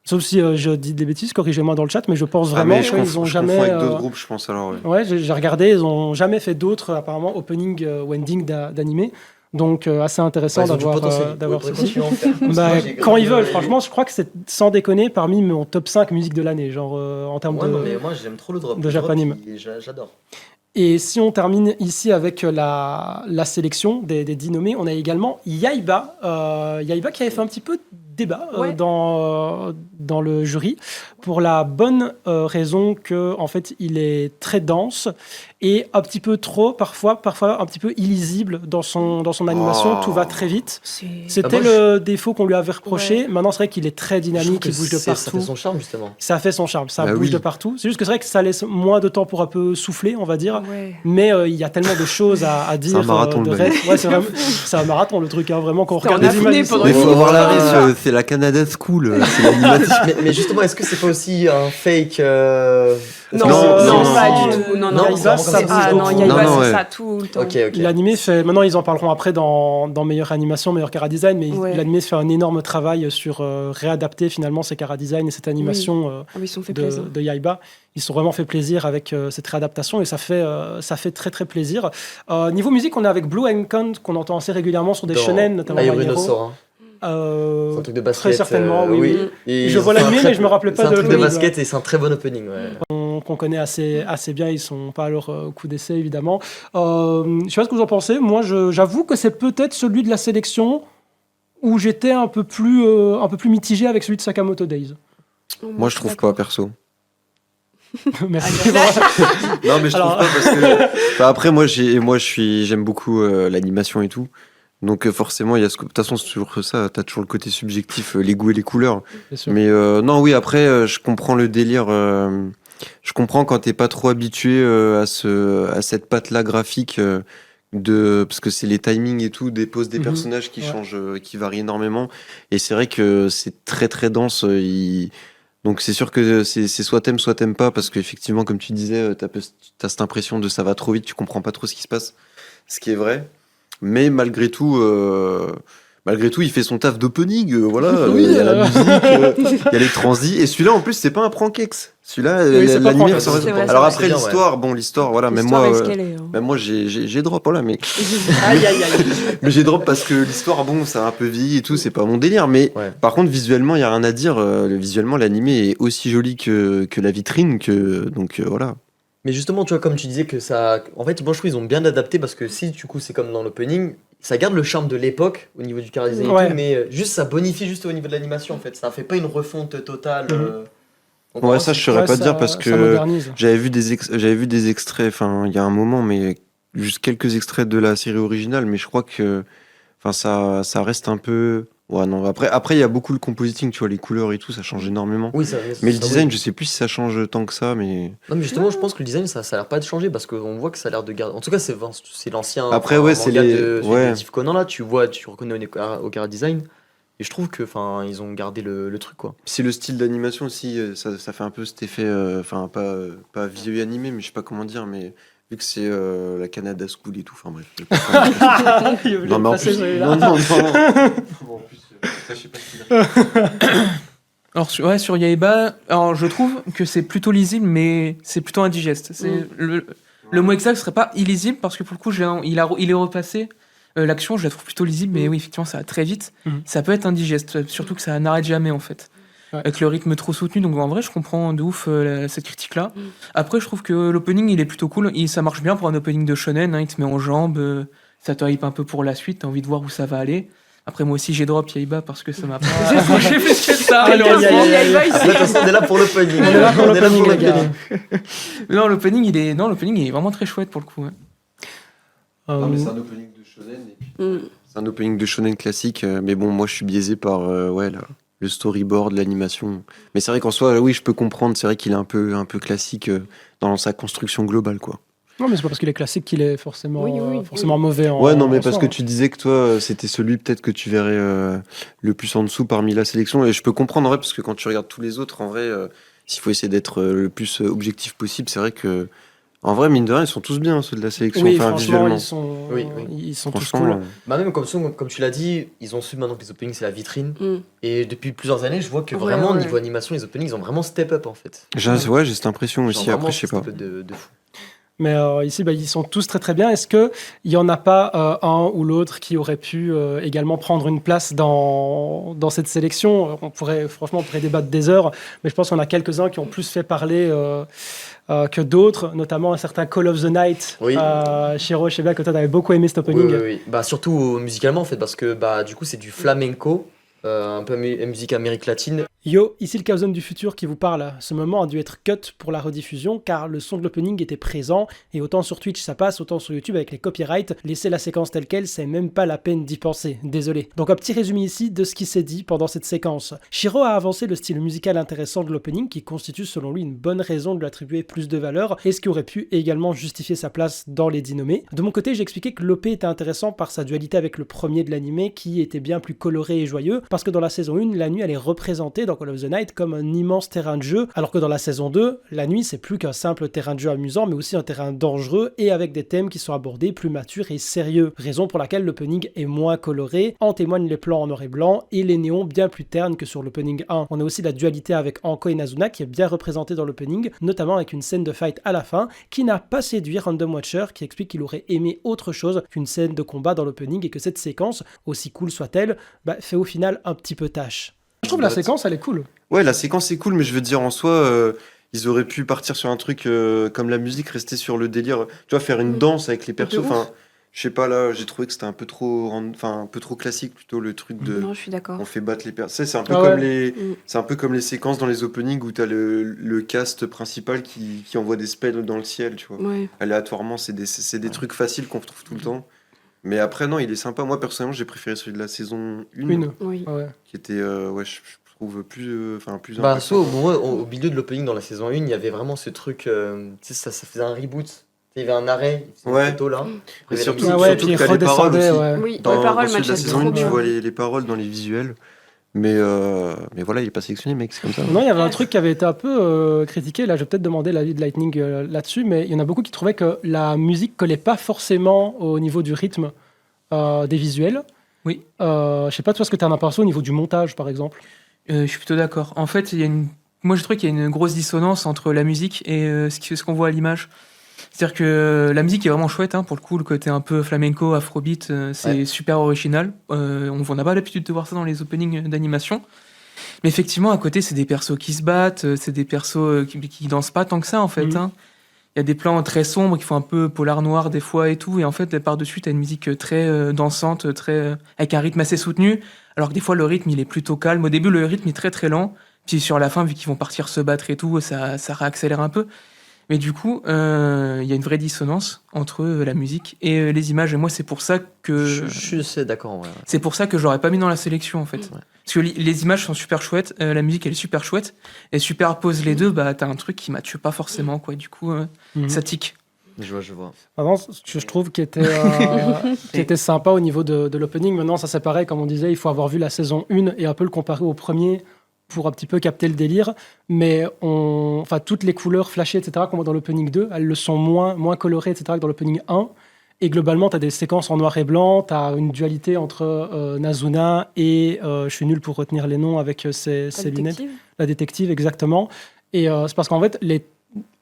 Sauf si je dis des bêtises, corrigez-moi dans le chat, mais je pense Ah, vraiment mais je qu'ils confonds ont je jamais. confonds avec d'autres groupes, je pense alors, ouais. Ouais, j'ai regardé, ils ont jamais fait d'autres apparemment opening ou ending d'animé. Donc assez intéressant Ils ont du potentiel. d'avoir Ils ce pourraient continuer à en faire. Parce que Bah, moi, j'ai quand grave ils veulent, aimé. franchement, je crois que c'est sans déconner parmi mon top 5 musique de l'année, genre en termes Ouais, de. non, mais moi j'aime trop le drop. de Le drop, Japanime. j'adore. Et si on termine ici avec la sélection des 10 nommés, on a également Yaiba. Yaiba qui avait fait un petit peu de débat Ouais. dans le jury pour la bonne raison que en fait il est très dense et un petit peu trop parfois un petit peu illisible dans son animation. Oh. Tout va très vite. C'est- C'était Ah, moi, le défaut qu'on lui avait reproché. Ouais. Maintenant, c'est vrai qu'il est très Je trouve dynamique, que il bouge de ça partout. fait son charme justement. Ça fait son charme, ça Bah bouge oui. de partout. C'est juste que c'est vrai que ça laisse moins de temps pour un peu souffler, on va dire. Ouais. Mais il y a tellement de choses à dire. un marathon, de le reste. Ouais, c'est un marathon le truc, hein, vraiment. Quand on C'était en regarde les apnée images. pendant Mais ici, faut Oh. avoir la ref, c'est la Canada School, c'est l'animation. Mais justement, est-ce que c'est pas aussi un fake Non, Non, non, non, pas non, du tout. Non, non, non, c'est vraiment ça comme bouge Ah beaucoup. non, Yaiba, Non, non, c'est ouais. ça tout le temps. Ok, ok. L'animé fait. Maintenant, ils en parleront après dans meilleure animation, meilleur chara design, mais Ouais. l'animé fait un énorme travail sur réadapter finalement ces chara design et cette animation. Ah oui, ils se sont fait plaisir. de Yaiba. Ils se sont vraiment fait plaisir avec cette réadaptation et ça fait très très plaisir. Niveau musique, on est avec Blue Encount qu'on entend assez régulièrement sur des Dans shonen, notamment Ayo My Hero. Rhinosaur, hein. Euh, C'est un truc de basket. très certainement, oui. Et Je vois c'est un l'animé, très- mais je me rappelais pas C'est un de truc de l'opening, basket et c'est un très bon opening. Ouais. qu'on connaît assez bien, ils sont pas à leur coup d'essai évidemment. Je sais pas ce que vous en pensez. Moi, j'avoue que c'est peut-être celui de la sélection où j'étais un peu plus mitigé avec celui de Sakamoto Days. Moi, je trouve pas, perso. Merci. Non, mais je Alors- trouve pas parce que. Enfin, après, j'aime beaucoup l'animation et tout. Donc, forcément, il y a de toute façon, c'est toujours ça. T'as toujours le côté subjectif, les goûts et les couleurs. Bien sûr. Mais non, oui, après, je comprends le délire. Je comprends quand t'es pas trop habitué à cette patte-là graphique. Parce que c'est les timings et tout, des poses des Mhm. personnages qui Ouais. changent, qui varient énormément. Et c'est vrai que c'est très très dense. Donc c'est sûr que c'est soit t'aimes pas, parce qu'effectivement, comme tu disais, t'as cette impression de ça va trop vite, tu comprends pas trop ce qui se passe, ce qui est vrai. Mais malgré tout, il fait son taf d'opening. Voilà, Oui, il y a la musique, il y a les transis. Et celui-là, en plus, c'est pas un prank-ex. Celui-là, Oui, c'est pas l'animé. prank-ex, sans c'est vrai, Alors c'est après, vrai. l'histoire, voilà, même L'histoire moi. est ce qu'elle est, hein. Même moi, j'ai drop, voilà, mais Aïe aïe aïe. mais j'ai drop parce que l'histoire, bon, ça a un peu vieilli et tout, c'est pas mon délire. Mais Ouais. par contre, visuellement, il y a rien à dire. Visuellement, l'animé est aussi joli que la vitrine, donc voilà. Mais justement, tu vois, comme tu disais que ça. En fait, moi je trouve qu'ils ont bien adapté parce que si du coup c'est comme dans l'opening, ça garde le charme de l'époque au niveau du chara design et Ouais. tout, mais juste ça bonifie juste au niveau de l'animation en fait. Ça fait pas une refonte totale. Mhm. Donc, Ouais, vraiment, ça, c'est- je saurais Ouais, pas ça- dire parce ça que modernise. j'avais vu des extraits, enfin, il y a un moment, mais juste quelques extraits de la série originale, mais je crois que, enfin, ça reste un peu. Ouais, non. Après, il y a beaucoup le compositing, tu vois, les couleurs et tout, ça change énormément. Oui, ça, Mais le ça, design, oui. je sais plus si ça change tant que ça, mais. Non, mais justement, je pense que le design ça a l'air pas de changer parce qu'on voit que ça a l'air de garder. En tout cas, c'est l'ancien. Après, ouais, c'est manga les- de ouais. Steve Conan là, tu reconnais au chara design. Et je trouve que, enfin, ils ont gardé le truc quoi. C'est le style d'animation aussi, ça fait un peu cet effet, enfin, pas vieux animé, mais je sais pas comment dire, mais vu que c'est la Canada School et tout, enfin bref. je vais pas Il voulait Non, mais en passer plus, celui-là. non. Bon, en plus, ça, je sais pas ce qu'il a. Alors, sur Yaiba, alors, je trouve que c'est plutôt lisible, mais c'est plutôt indigeste. Le mot exact serait pas illisible, parce que pour le coup, il est repassé. L'action, je la trouve plutôt lisible, mais oui, effectivement, ça va très vite. Ça peut être indigeste, surtout que ça n'arrête jamais, en fait. Ouais. Avec le rythme trop soutenu, donc en vrai, je comprends de ouf cette critique-là. Après, je trouve que l'opening, il est plutôt cool. Ça marche bien pour un opening de shonen, hein, il te met en jambes, ça te hype un peu pour la suite, t'as envie de voir où ça va aller. Après, moi aussi, j'ai drop Yaiba parce que ça m'a pas accroché plus que ça. Aïe, aïe, aïe, aïe, aïe. Après, de toute façon, on est là pour l'opening. On est là pour l'opening, les gars. Non, l'opening, il est vraiment très chouette pour le coup. Ouais. Non, mais c'est un opening de shonen. Et puis, c'est un opening de shonen classique, mais bon, moi je suis biaisé par le storyboard, l'animation. Mais c'est vrai qu'en soi, oui, je peux comprendre. C'est vrai qu'il est un peu classique dans sa construction globale, quoi. Non, mais c'est pas parce qu'il est classique qu'il est forcément, Oui. forcément mauvais. Ouais, non, mais en parce soi, que hein. tu disais que toi, c'était celui peut-être que tu verrais le plus en dessous parmi la sélection. Et je peux comprendre, en vrai, parce que quand tu regardes tous les autres, en vrai, s'il faut essayer d'être le plus objectif possible, c'est vrai que, en vrai, mine de rien, ils sont tous bien, ceux de la sélection, Oui, enfin, franchement, visuellement. Oui. ils sont tous Franchement, cool. Bah même comme tu l'as dit, ils ont su maintenant que les openings c'est la vitrine. Et depuis plusieurs années, je vois que Ouais, vraiment, ouais. niveau animation, les openings ils ont vraiment step up en fait. j'ai cette impression Genre aussi. vraiment Après, je sais pas. step up de fou. Mais ici, ils sont tous très très bien. Est-ce qu'il n'y en a pas un ou l'autre qui aurait pu également prendre une place dans cette sélection? On pourrait débattre des heures, mais je pense qu'on a quelques-uns qui ont plus fait parler que d'autres, notamment un certain Call of the Night. Oui. Shiro, je sais bien que toi, tu avais beaucoup aimé cet Oui, opening. oui. Bah surtout musicalement en fait, parce que bah du coup c'est du flamenco, un peu musique Amérique latine. Yo, ici le Chaos Zone du futur qui vous parle. Ce moment a dû être cut pour la rediffusion car le son de l'opening était présent et autant sur Twitch ça passe, autant sur YouTube avec les copyrights, laisser la séquence telle quelle, c'est même pas la peine d'y penser. Désolé. Donc un petit résumé ici de ce qui s'est dit pendant cette séquence. Shiro a avancé le style musical intéressant de l'opening qui constitue selon lui une bonne raison de lui attribuer plus de valeur et ce qui aurait pu également justifier sa place dans les 10 nommés. De mon côté, j'ai expliqué que l'OP était intéressant par sa dualité avec le premier de l'animé qui était bien plus coloré et joyeux parce que dans la saison 1, la nuit elle est représentée dans Call of the Night comme un immense terrain de jeu, alors que dans la saison 2, la nuit c'est plus qu'un simple terrain de jeu amusant, mais aussi un terrain dangereux et avec des thèmes qui sont abordés plus matures et sérieux. Raison pour laquelle l'opening est moins coloré, en témoignent les plans en noir et blanc et les néons bien plus ternes que sur l'opening 1. On a aussi la dualité avec Anko et Nazuna qui est bien représentée dans l'opening, notamment avec une scène de fight à la fin qui n'a pas séduit Random Watcher qui explique qu'il aurait aimé autre chose qu'une scène de combat dans l'opening et que cette séquence, aussi cool soit-elle, fait au final un petit peu tâche. Je trouve la séquence elle est cool. Ouais, la séquence est cool, mais je veux dire, en soi, ils auraient pu partir sur un truc comme la musique, rester sur le délire, tu vois, faire une danse avec les persos. De ouf. Enfin, je sais pas, là, j'ai trouvé que c'était un peu trop classique, plutôt le truc de. Non, je suis d'accord. On fait battre les persos. C'est un peu Ah comme ouais. c'est un peu comme les séquences dans les openings où t'as le cast principal qui envoie des spells dans le ciel, tu vois. Ouais. Aléatoirement, c'est des trucs faciles qu'on retrouve tout le temps. Mais après, non, il est sympa. Moi, personnellement, j'ai préféré celui de la saison 1, Une. Oui. Ouais. qui était, je trouve plus Bah impressionnant. moi au milieu de l'opening dans la saison 1, il y avait vraiment ce truc, tu sais ça faisait un reboot. Il y avait un arrêt, il faisait Ouais. une photo là. Mais Il y avait surtout, la Ah musique. ouais, surtout puis il que t'as les paroles redescendait, aussi. ouais. Oui, Dans les paroles celui de la matchaient saison 1, trop tu bien. vois les paroles dans les visuels. Mais voilà, il est pas sélectionné, mec, c'est comme ça. Non, il y avait un truc qui avait été un peu critiqué. Là, je vais peut-être demander l'avis de Lightning là-dessus, mais il y en a beaucoup qui trouvaient que la musique collait pas forcément au niveau du rythme des visuels. Oui. Je sais pas toi ce que tu en as pensé au niveau du montage, par exemple. Je suis plutôt d'accord. En fait, moi je trouve qu'il y a une grosse dissonance entre la musique et ce qu'on voit à l'image. C'est-à-dire que la musique est vraiment chouette, hein, pour le coup, le côté un peu flamenco, afrobeat, c'est Ouais. super original. On n'a pas l'habitude de voir ça dans les openings d'animation. Mais effectivement, à côté, c'est des persos qui se battent, c'est des persos qui dansent pas tant que ça, en fait. Mhm. Hein. Il y a des plans très sombres qui font un peu polar noir des fois et tout. Et en fait, par-dessus, t'as une musique très dansante, avec un rythme assez soutenu. Alors que des fois, le rythme, il est plutôt calme. Au début, le rythme est très très lent. Puis sur la fin, vu qu'ils vont partir se battre et tout, ça réaccélère un peu. Mais du coup, il y a une vraie dissonance entre la musique et les images. Et moi, c'est pour ça que Je suis assez d'accord en vrai. c'est pour ça que je l'aurais pas mis dans la sélection en fait. Ouais. Parce que les images sont super chouettes, la musique elle est super chouette, et superpose les deux, bah t'as un truc qui matche pas forcément quoi. Du coup, ça tique. Je vois. Avant, ce que je trouve qui était sympa au niveau de l'opening. Maintenant, ça c'est pareil, comme on disait, il faut avoir vu la saison 1 et un peu le comparer au premier pour un petit peu capter le délire. Mais toutes les couleurs flashées, etc., qu'on voit dans l'opening 2, elles le sont moins colorées, etc., que dans l'opening 1. Et globalement, tu as des séquences en noir et blanc, tu as une dualité entre Nazuna et, je suis nul pour retenir les noms avec ses lunettes. La détective, exactement. Et c'est parce qu'en fait,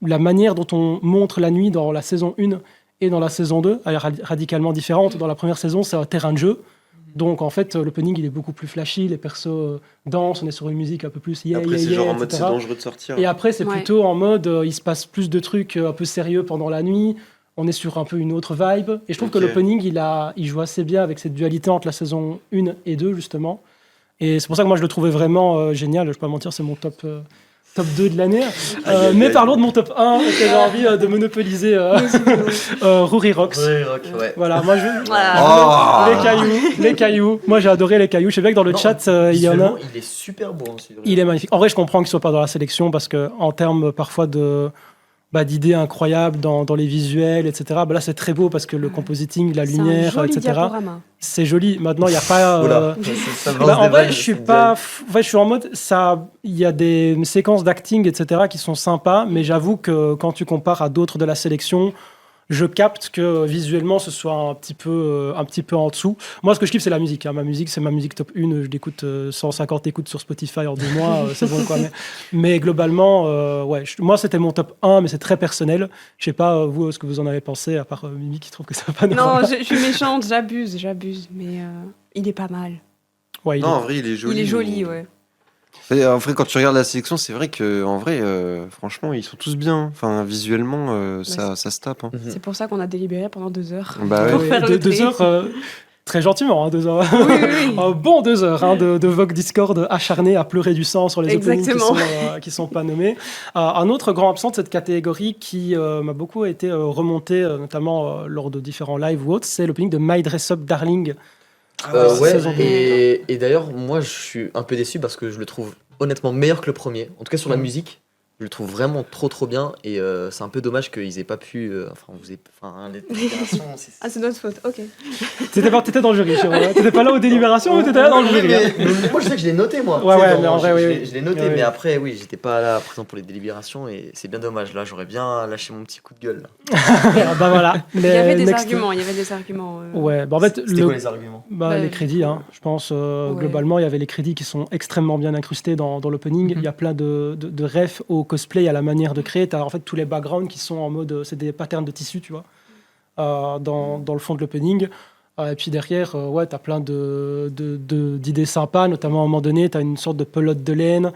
la manière dont on montre la nuit dans la saison 1 et dans la saison 2, elle est radicalement différente. Dans la première saison, c'est un terrain de jeu. Donc en fait, l'opening il est beaucoup plus flashy, les persos dansent, on est sur une musique un peu plus Après, c'est genre en mode c'est dangereux de sortir. Et après, c'est Ouais. plutôt en mode il se passe plus de trucs un peu sérieux pendant la nuit. On est sur un peu une autre vibe. Et je trouve que Ok. l'opening il joue assez bien avec cette dualité entre la saison 1 et 2, justement. Et c'est pour ça que moi je le trouvais vraiment génial. Je vais pas mentir, c'est mon top 2 de l'année. Aïe, Mais aïe. parlons de mon top 1, que j'ai envie de monopoliser Rory Rocks. Ouais, rock, ouais. Voilà, moi Ah. les cailloux. Moi j'ai adoré les cailloux. Je sais bien que dans le Non, chat il y en a. visuellement, il est super beau. Hein, celui-là. Il est magnifique. En vrai, je comprends qu'il soit pas dans la sélection parce que en termes parfois d'idées incroyables dans les visuels, etc. Là, c'est très beau parce que le compositing, la C'est un lumière, joli etc. diaporama. C'est joli. Maintenant, il n'y a pas. Oula, ça me lance En des vrai, vannes, je suis c'est pas. direct. En fait, je suis en mode ça. Il y a des séquences d'acting, etc. qui sont sympas, mais j'avoue que quand tu compares à d'autres de la sélection, je capte que visuellement, ce soit un petit peu en dessous. Moi, ce que je kiffe, c'est la musique. Hein. Ma musique, c'est ma musique top 1. Je l'écoute 150 écoutes sur Spotify en 2 mois. C'est bon, quoi. Mais globalement, ouais. Moi, c'était mon top 1, mais c'est très personnel. Je sais pas, vous, ce que vous en avez pensé, à part Mimi qui trouve que ça va pas Non, normal. je suis méchante, j'abuse, mais il est pas mal. Ouais, il Non, est- en vrai, il est joli. Il est joli, ouais. Et en vrai, quand tu regardes la sélection, c'est vrai que, en vrai, franchement, ils sont tous bien. Enfin, visuellement, ça se tape. Hein. Mhm. C'est pour ça qu'on a délibéré pendant 2 heures. Bah ouais. Pour faire le 2 tri. heures, très gentiment, hein, 2 heures. Oui, oui, oui. Un bon 2 heures de Vogue Discord acharné à pleurer du sang sur les openings Exactement. qui sont pas nommés. Un autre grand absent de cette catégorie qui m'a beaucoup été remonté, notamment lors de différents lives ou autres, c'est l'opening de My Dress Up Darling. Ouais, saison deux. et d'ailleurs, moi je suis un peu déçu parce que je le trouve honnêtement meilleur que le premier. En tout cas, sur la Mhm. musique, je le trouve vraiment trop bien. Et c'est un peu dommage qu'ils aient pas pu. Les délibérations, c'est. Ah, c'est notre faute, ok. T'étais dans le jury, Chéro, hein. T'étais pas là aux délibérations, mais t'étais là dans le Oui, jury. hein. mais moi je sais que je l'ai noté moi. Ouais, Tu sais, ouais, mais en vrai, oui, je l'ai noté, oui, mais oui. après oui, j'étais pas là présent pour les délibérations et c'est bien dommage. Là, j'aurais bien lâché mon petit coup de gueule. Là. Bah voilà. Il y avait des Next. arguments, il y avait des arguments. Ouais, bah en fait, C'était quoi les arguments? les Ouais. crédits, hein. Je pense, Ouais. globalement, il y avait les crédits qui sont extrêmement bien incrustés dans l'opening. Il y a plein de refs au cosplay, à la manière de créer. Tu as en fait tous les backgrounds qui sont en mode, c'est des patterns de tissu, tu vois, dans le fond de l'opening. Et puis derrière, ouais, tu as plein d'idées sympas, notamment à un moment donné, tu as une sorte de pelote de laine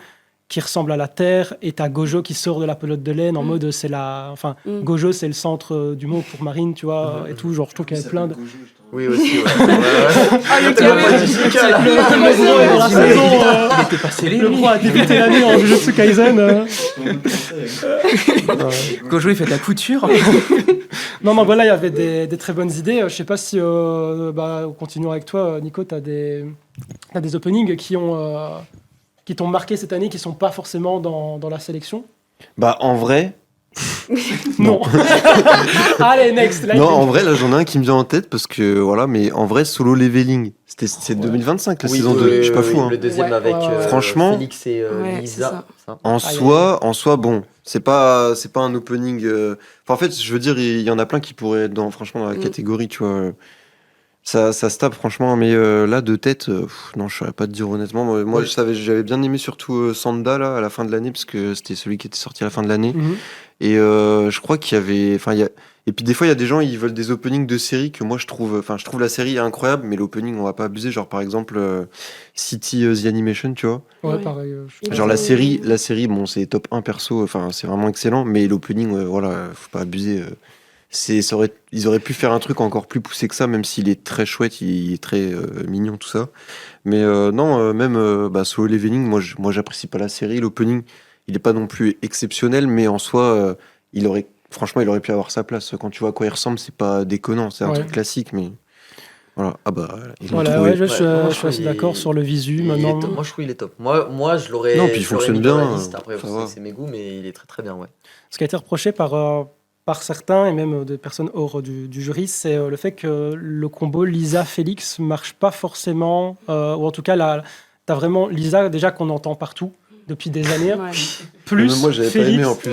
qui ressemble à la Terre, et tu as Gojo qui sort de la pelote de laine en mode, c'est la... Enfin, Gojo, c'est le centre du mot pour Marine, tu vois, et tout. Genre, je trouve qu'il y avait plein de... Oui aussi. Ouais. Ouais. Ah, le Tellement carré. pas Jessica, là. Le gros est dans la saison, Il était pas scellé. le lui. gros a débuté l'année en Jujutsu Kaisen. Gojo, il fait de la couture. Non, voilà, il y avait des très bonnes idées. Je sais pas si, continuons avec toi, Nico, t'as des openings qui t'ont marqué cette année, qui sont pas forcément dans la sélection. Bah, en vrai, Non. Allez, next. non, en vrai, là, j'en ai un qui me vient en tête parce que, voilà, mais en vrai, Solo Leveling, c'est 2025, la saison 2. Je suis pas fou, hein. Le deuxième Ouais, avec ouais, ouais. Franchement- Félix et Ouais, Lisa. ça. En soi, bon, c'est pas un opening. Enfin, en fait, je veux dire, il y en a plein qui pourraient être franchement, dans la catégorie, tu vois. Ça se tape, franchement, mais là, de tête, non, je saurais pas te dire honnêtement. Moi, Oui. j'avais bien aimé surtout Sanda, là, à la fin de l'année, parce que c'était celui qui était sorti à la fin de l'année. Mhm. Et je crois qu'il y avait. Enfin, et puis des fois, il y a des gens, ils veulent des openings de séries que moi, je trouve la série incroyable, mais l'opening, on va pas abuser. Genre, par exemple, City The Animation, tu vois. Ouais, Ouais. pareil. Genre, la série, bon, c'est top 1 perso, enfin, c'est vraiment excellent, mais l'opening, voilà, faut pas abuser. Ils auraient pu faire un truc encore plus poussé que ça, même s'il est très chouette, il est très mignon, tout ça. Mais non, même Solo Leveling, moi, j'apprécie pas la série. L'opening, il est pas non plus exceptionnel, mais en soi, franchement, il aurait pu avoir sa place. Quand tu vois à quoi il ressemble, c'est pas déconnant, c'est un Ouais. truc classique, mais voilà. Ah bah, ils l'ont Voilà, trouvé. ouais, je suis moi, je je suis trouve assez il d'accord est- sur le visu. Il est Maintenant, top. Moi, je trouve qu'il est top. Moi je l'aurais. Non, puis il je l'aurais fonctionne mis dans la bien, liste. Après, ça vous va. savez, c'est mes goûts, mais il est très bien, ouais. ce qui a été reproché par certains, et même des personnes hors du jury, c'est le fait que le combo Lisa-Félix marche pas forcément, ou en tout cas, t'as vraiment Lisa déjà qu'on entend partout. depuis des années. Ouais. Plus Même moi, j'avais pas Félix. aimé en plus.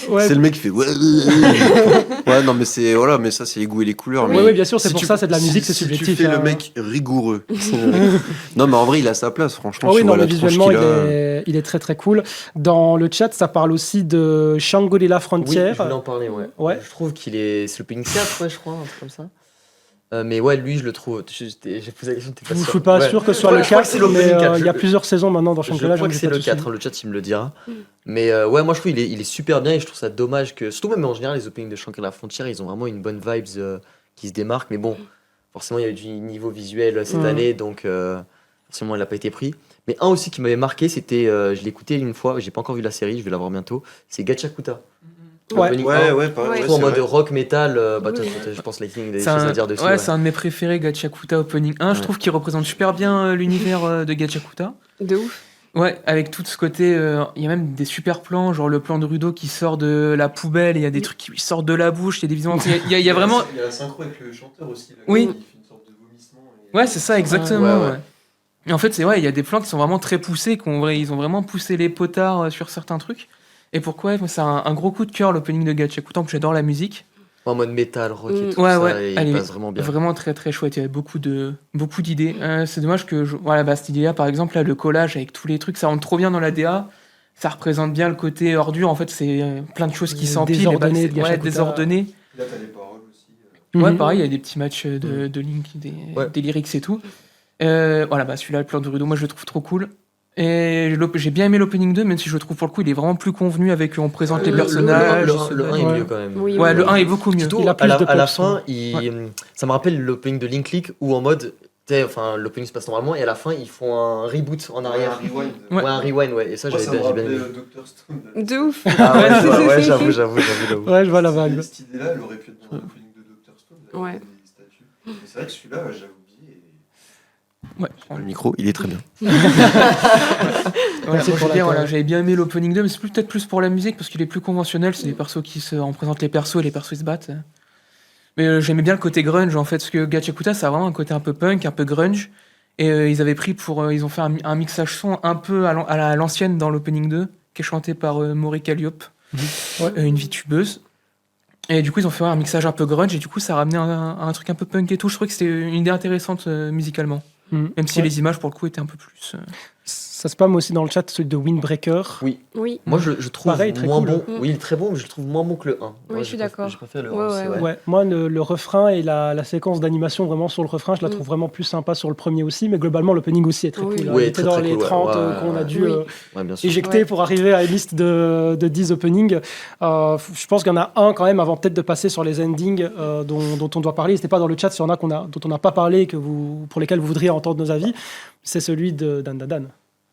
Ouais, C'est le mec qui fait. Ouais, non, mais c'est. Voilà, mais ça, c'est les goûts et les couleurs. oui, mais oui, bien sûr, c'est si pour tu- ça, c'est de la musique, c'est si subjectif. tu fais hein. le mec rigoureux. Non, mais en vrai, il a sa place, franchement. Ah oui, tu non, vois mais la tronche visuellement, qu'il il a. il est très très cool. Dans le chat, ça parle aussi de Shangri-La Oui, Frontier. je voulais en parler, ouais. Ouais. Je trouve qu'il est. C'est le Pink 4, ouais, je crois, un truc comme ça. Mais ouais, lui, je le trouve. J'ai posé la question, t'es pas Je sûr. suis pas Ouais. sûr que ce soit Ouais, le je crois 4, que c'est l'opening mais 4, il y a plusieurs saisons maintenant dans Je Shangri-La. crois me que dis c'est pas le de soucis. 4, le chat il me le dira. Mais ouais, moi je trouve il est super bien et je trouve ça dommage que. Surtout même en général, les openings de Shangri-La Frontier, ils ont vraiment une bonne vibes qui se démarque. Mais bon, forcément, il y a eu du niveau visuel cette année, donc forcément, il n'a pas été pris. Mais un aussi qui m'avait marqué, c'était. Je l'ai écouté une fois, j'ai pas encore vu la série, je vais la voir bientôt. C'est Gachakuta. Ouais. L'opening Ouais, 1. ouais, pareil. Ouais. ouais, Surtout en c'est mode vrai. rock metal, bah, Oui, je pense Lightning a des C'est choses un, à dire dessus. ouais, ouais. c'est un de mes préférés, Gachakuta Opening 1. Je Ouais. trouve qu'il représente super bien l'univers de Gachakuta. De ouf. Ouais, avec tout ce côté, il y a même des super plans, genre le plan de Rudo qui sort de la poubelle, et il y a des trucs qui lui sortent de la bouche, il y a des visions. Il y a vraiment. Il y a la synchro avec le chanteur aussi. Là, Oui. qui fait une sorte de vomissement. Ouais, c'est ça, exactement. Ouais, ouais. Ouais. Et en fait, c'est ouais, il y a des plans qui sont vraiment très poussés, ils ont vraiment poussé les potards sur certains trucs. Et pourquoi moi, c'est un gros coup de cœur l'opening de Gachakuta, que j'adore la musique. En mode metal, rock et tout Ouais, ça, ouais, et elle il est passe vraiment bien. Vraiment très très chouette, il y avait beaucoup d'idées. C'est dommage que voilà, bah, cette idée-là, par exemple, là, le collage avec tous les trucs, ça rentre trop bien dans la DA. Ça représente bien le côté ordure. En fait, c'est plein de choses qui s'empilent. Désordonné et de ouais, Gachakuta. désordonné. Là, t'as les paroles aussi. Ouais, Mhm. pareil, il y a des petits matchs de Link, Ouais. des lyrics et tout. Voilà, bah, celui-là, le plan de Rudo, moi je le trouve trop cool. Et j'ai bien aimé l'opening 2, même si je le trouve pour le coup, il est vraiment plus convenu avec on présente les Le- personnages. Le, il se 1 bat. est Ouais. mieux quand même. Oui, Ouais, oui, le oui. 1 est beaucoup mieux. Surtout Il a plus à de la pop, fin, ça me rappelle l'opening de Link League où en mode, enfin l'opening se passe normalement et à la fin ils font un reboot en arrière. rewind. Ouais. Ouais, un rewind, ouais. Et ça, Moi, j'ai ça me bien aimé. rappelait Dr. Stone. De ouf. Ah ouais, j'avoue. Ouais, je vois la vague. Cette idée-là, elle aurait pu être dans l'opening de Dr. Stone. avec Ouais. des statues. Mais c'est vrai que celui-là, j'avais oublié. Ouais. Le micro, il est très bien. Voilà, Merci moi, pour la voilà, table. j'avais bien aimé l'opening 2, mais c'est peut-être plus pour la musique parce qu'il est plus conventionnel. C'est des persos on présente les persos et les persos ils se battent. Mais j'aimais bien le côté grunge en fait, parce que Gachakuta ça a vraiment un côté un peu punk, un peu grunge. Et ils avaient pris ils ont fait un mixage son un peu à l'ancienne dans l'opening 2, qui est chanté par Maury Calliope, une VTubeuse. Et du coup, ils ont fait un mixage un peu grunge, et du coup, ça a ramené un truc un peu punk et tout. Je trouvais que c'était une idée intéressante musicalement. Mhm. Même si Ouais. les images, pour le coup, étaient un peu plus. Ça spam aussi dans le chat celui de Windbreaker. Oui. Oui. Moi, je trouve Pareil, très moins cool. bon. Oui, il est très bon, mais je le trouve moins bon que le 1. Oui, je suis d'accord. Je préfère le 1 Ouais, aussi, ouais, ouais. Ouais, moi, le refrain et la séquence d'animation vraiment sur le refrain, je la trouve vraiment plus sympa sur le premier aussi, mais globalement, l'opening aussi est très Oui. cool. Oui, Il était très, dans très les cool, ouais. 30 Ouais, qu'on a ouais. dû Oui. Ouais, bien sûr. éjecter Ouais. pour arriver à une liste de 10 openings. Je pense qu'il y en a un quand même, avant peut-être de passer sur les endings dont on doit parler. N'hésitez pas dans le chat s'il y en a dont on n'a pas parlé, pour lesquels vous voudriez entendre nos avis. C'est celui de Dan Dan Dan.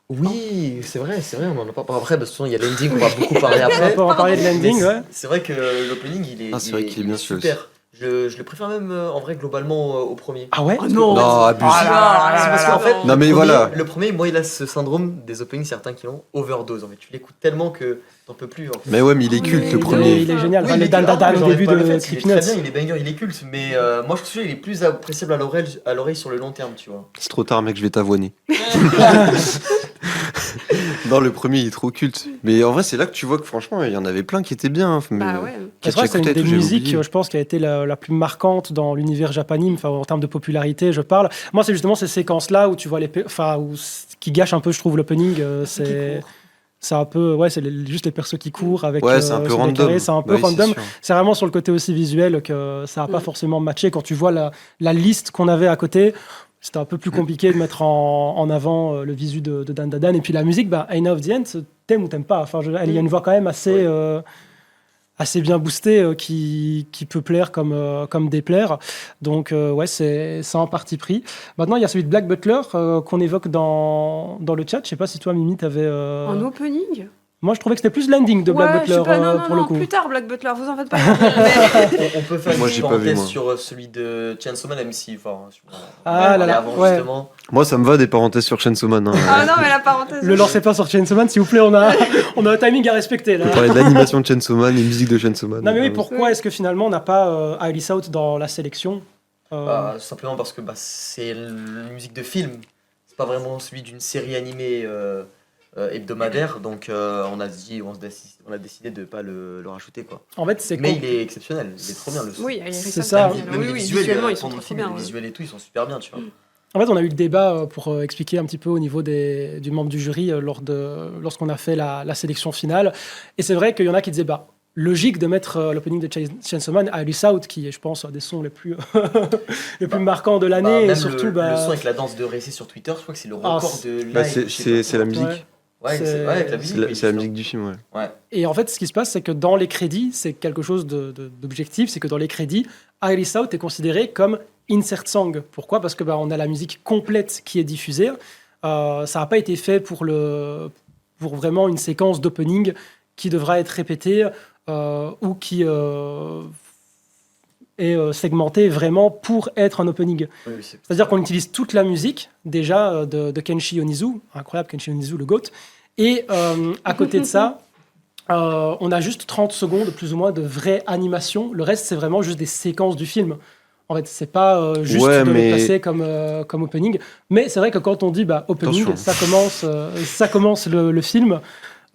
Oui, c'est vrai, on en a pas parlé après, parce que il y a l'ending, on va beaucoup parler On après. peut en parler de Mais l'ending, ouais. c'est vrai que l'opening, C'est vrai qu'il est bien celui-là super. Je le préfère même en vrai globalement au premier. Ah ouais. Oh non. Non, abuse. C'est parce qu'en fait, Non, mais le premier- voilà. Le premier, moi, il a ce syndrome des openings, certains qui ont overdose. En fait, tu l'écoutes tellement que t'en peux plus. En fait. Mais ouais, mais il est culte Oui, le de premier. Il est génial. Oui, Enfin, il les est Dan Dan culte. Dan au J'enlève début pas le de fait, il est Creepy très Nuts. bien, il est banger, il est culte. Mais moi, je trouve qu'il est plus appréciable à l'oreille sur le long terme, tu vois. C'est trop tard, mec, je vais t'avoiner. Non, le premier, il est trop culte. Mais en vrai, c'est là que tu vois que franchement, il y en avait plein qui étaient bien. Mais Bah ouais. C'est vrai que c'est une Gachakuta et des tout, j'avais musiques, oublié. je pense, qui a été la plus marquante dans l'univers japanime, enfin, en termes de popularité, je parle. Moi, c'est justement ces séquences-là où tu vois qui gâchent un peu, je trouve, l'opening. C'est un peu, ouais, juste les persos qui courent avec. Ouais, c'est un peu sur des random. carrés, c'est un peu Bah oui, random. sûr. C'est vraiment sur le côté aussi visuel que ça n'a pas forcément matché. Quand tu vois la liste qu'on avait à côté, c'était un peu plus compliqué de mettre en avant le visu de Dan Dan Dan. Et puis la musique, bah, Aina of the End, t'aimes ou t'aimes pas. Enfin, il y a une voix quand même assez bien boostée qui peut plaire comme déplaire. Donc, ouais, c'est un parti pris. Maintenant, il y a celui de Black Butler qu'on évoque dans le chat. Je sais pas si toi, Mimi, t'avais. En opening. Moi, je trouvais que c'était plus l'ending de Black Ouais, Butler je suis pas... non, pour le coup. plus tard Black Butler, vous en faites pas. Mais- On peut faire Moi, une j'ai pas vu, parenthèse moi. sur celui de Chainsaw Man, même si. Enfin, Ah là là, avant, ouais. justement. Moi, ça me va des parenthèses sur Chainsaw Man. Hein. Ah non, mais la parenthèse. Le lancez pas sur Chainsaw Man, s'il vous plaît. On a un timing à respecter On là. peut parler de l'animation de Chainsaw Man et musique de Chainsaw Man. Non mais oui, Ah, pourquoi est-ce que finalement on n'a pas Alice Out dans la sélection Simplement parce que c'est une musique de film. C'est pas vraiment celui d'une série animée hebdomadaire, donc on a décidé de pas le rajouter quoi. En fait, c'est Mais il est exceptionnel, il est trop bien le son. Oui, C'est ça. Même les oui, visuels, visuellement, ils sont pendant le trop film, bien. les ouais. visuels et tout, ils sont super bien, tu vois. En fait, on a eu le débat pour expliquer un petit peu au niveau du membre du jury lorsqu'on a fait la sélection finale. Et c'est vrai qu'il y en a qui disaient, logique de mettre l'opening de Chainsaw Man à Alice Out, qui est, je pense, un des sons les plus, les plus marquants de l'année. Même et surtout, le son avec la danse de Récé sur Twitter, je crois que c'est le record de live. C'est la musique. Ouais, c'est avec la musique. C'est la musique du film, ouais. Et en fait, ce qui se passe, c'est que dans les crédits, c'est quelque chose d'objectif, c'est que dans les crédits, Alice Out est considéré comme insert song. Pourquoi ? Parce que on a la musique complète qui est diffusée. Ça n'a pas été fait pour vraiment une séquence d'opening qui devra être répétée ou qui est segmentée vraiment pour être un opening. Oui, C'est-à-dire qu'on utilise toute la musique déjà de Kenshi Onizu, incroyable Kenshi Onizu, le GOAT. Et à côté de ça, on a juste 30 secondes plus ou moins de vraie animation. Le reste, c'est vraiment juste des séquences du film. En fait, c'est pas juste de le placer comme opening. Mais c'est vrai que quand on dit opening, ça commence le film.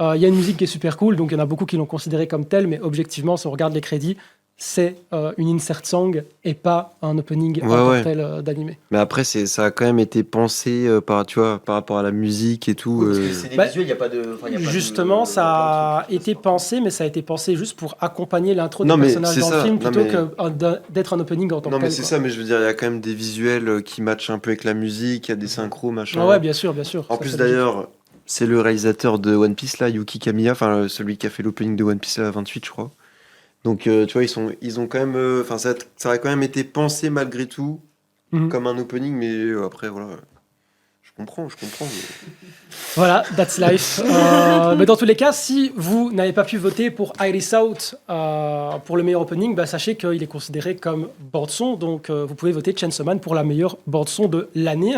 Il y a une musique qui est super cool, donc il y en a beaucoup qui l'ont considéré comme telle, mais objectivement, si on regarde les crédits, c'est une insert song et pas un opening tel d'animé. Mais après, ça a quand même été pensé par rapport à la musique et tout. Parce que c'est des visuels, il n'y a pas de. Justement, ça a été pensé, mais ça a été pensé juste pour accompagner l'intro des personnages dans le film plutôt que d'être un opening en tant que tel. Non, mais c'est ça, mais je veux dire, il y a quand même des visuels qui matchent un peu avec la musique, il y a des synchros, machin. Ouais, bien sûr. En plus, d'ailleurs, c'est le réalisateur de One Piece, là, Yuki Kamiya, celui qui a fait l'opening de One Piece à 28, je crois. Donc, tu vois, ils ont quand même. Ça a quand même été pensé malgré tout comme un opening, mais après, voilà. Je comprends. Mais... Voilà, that's life. Mais dans tous les cas, si vous n'avez pas pu voter pour Iris Out pour le meilleur opening, sachez qu'il est considéré comme bande-son. Donc, vous pouvez voter Chainsaw Man pour la meilleure bande-son de l'année.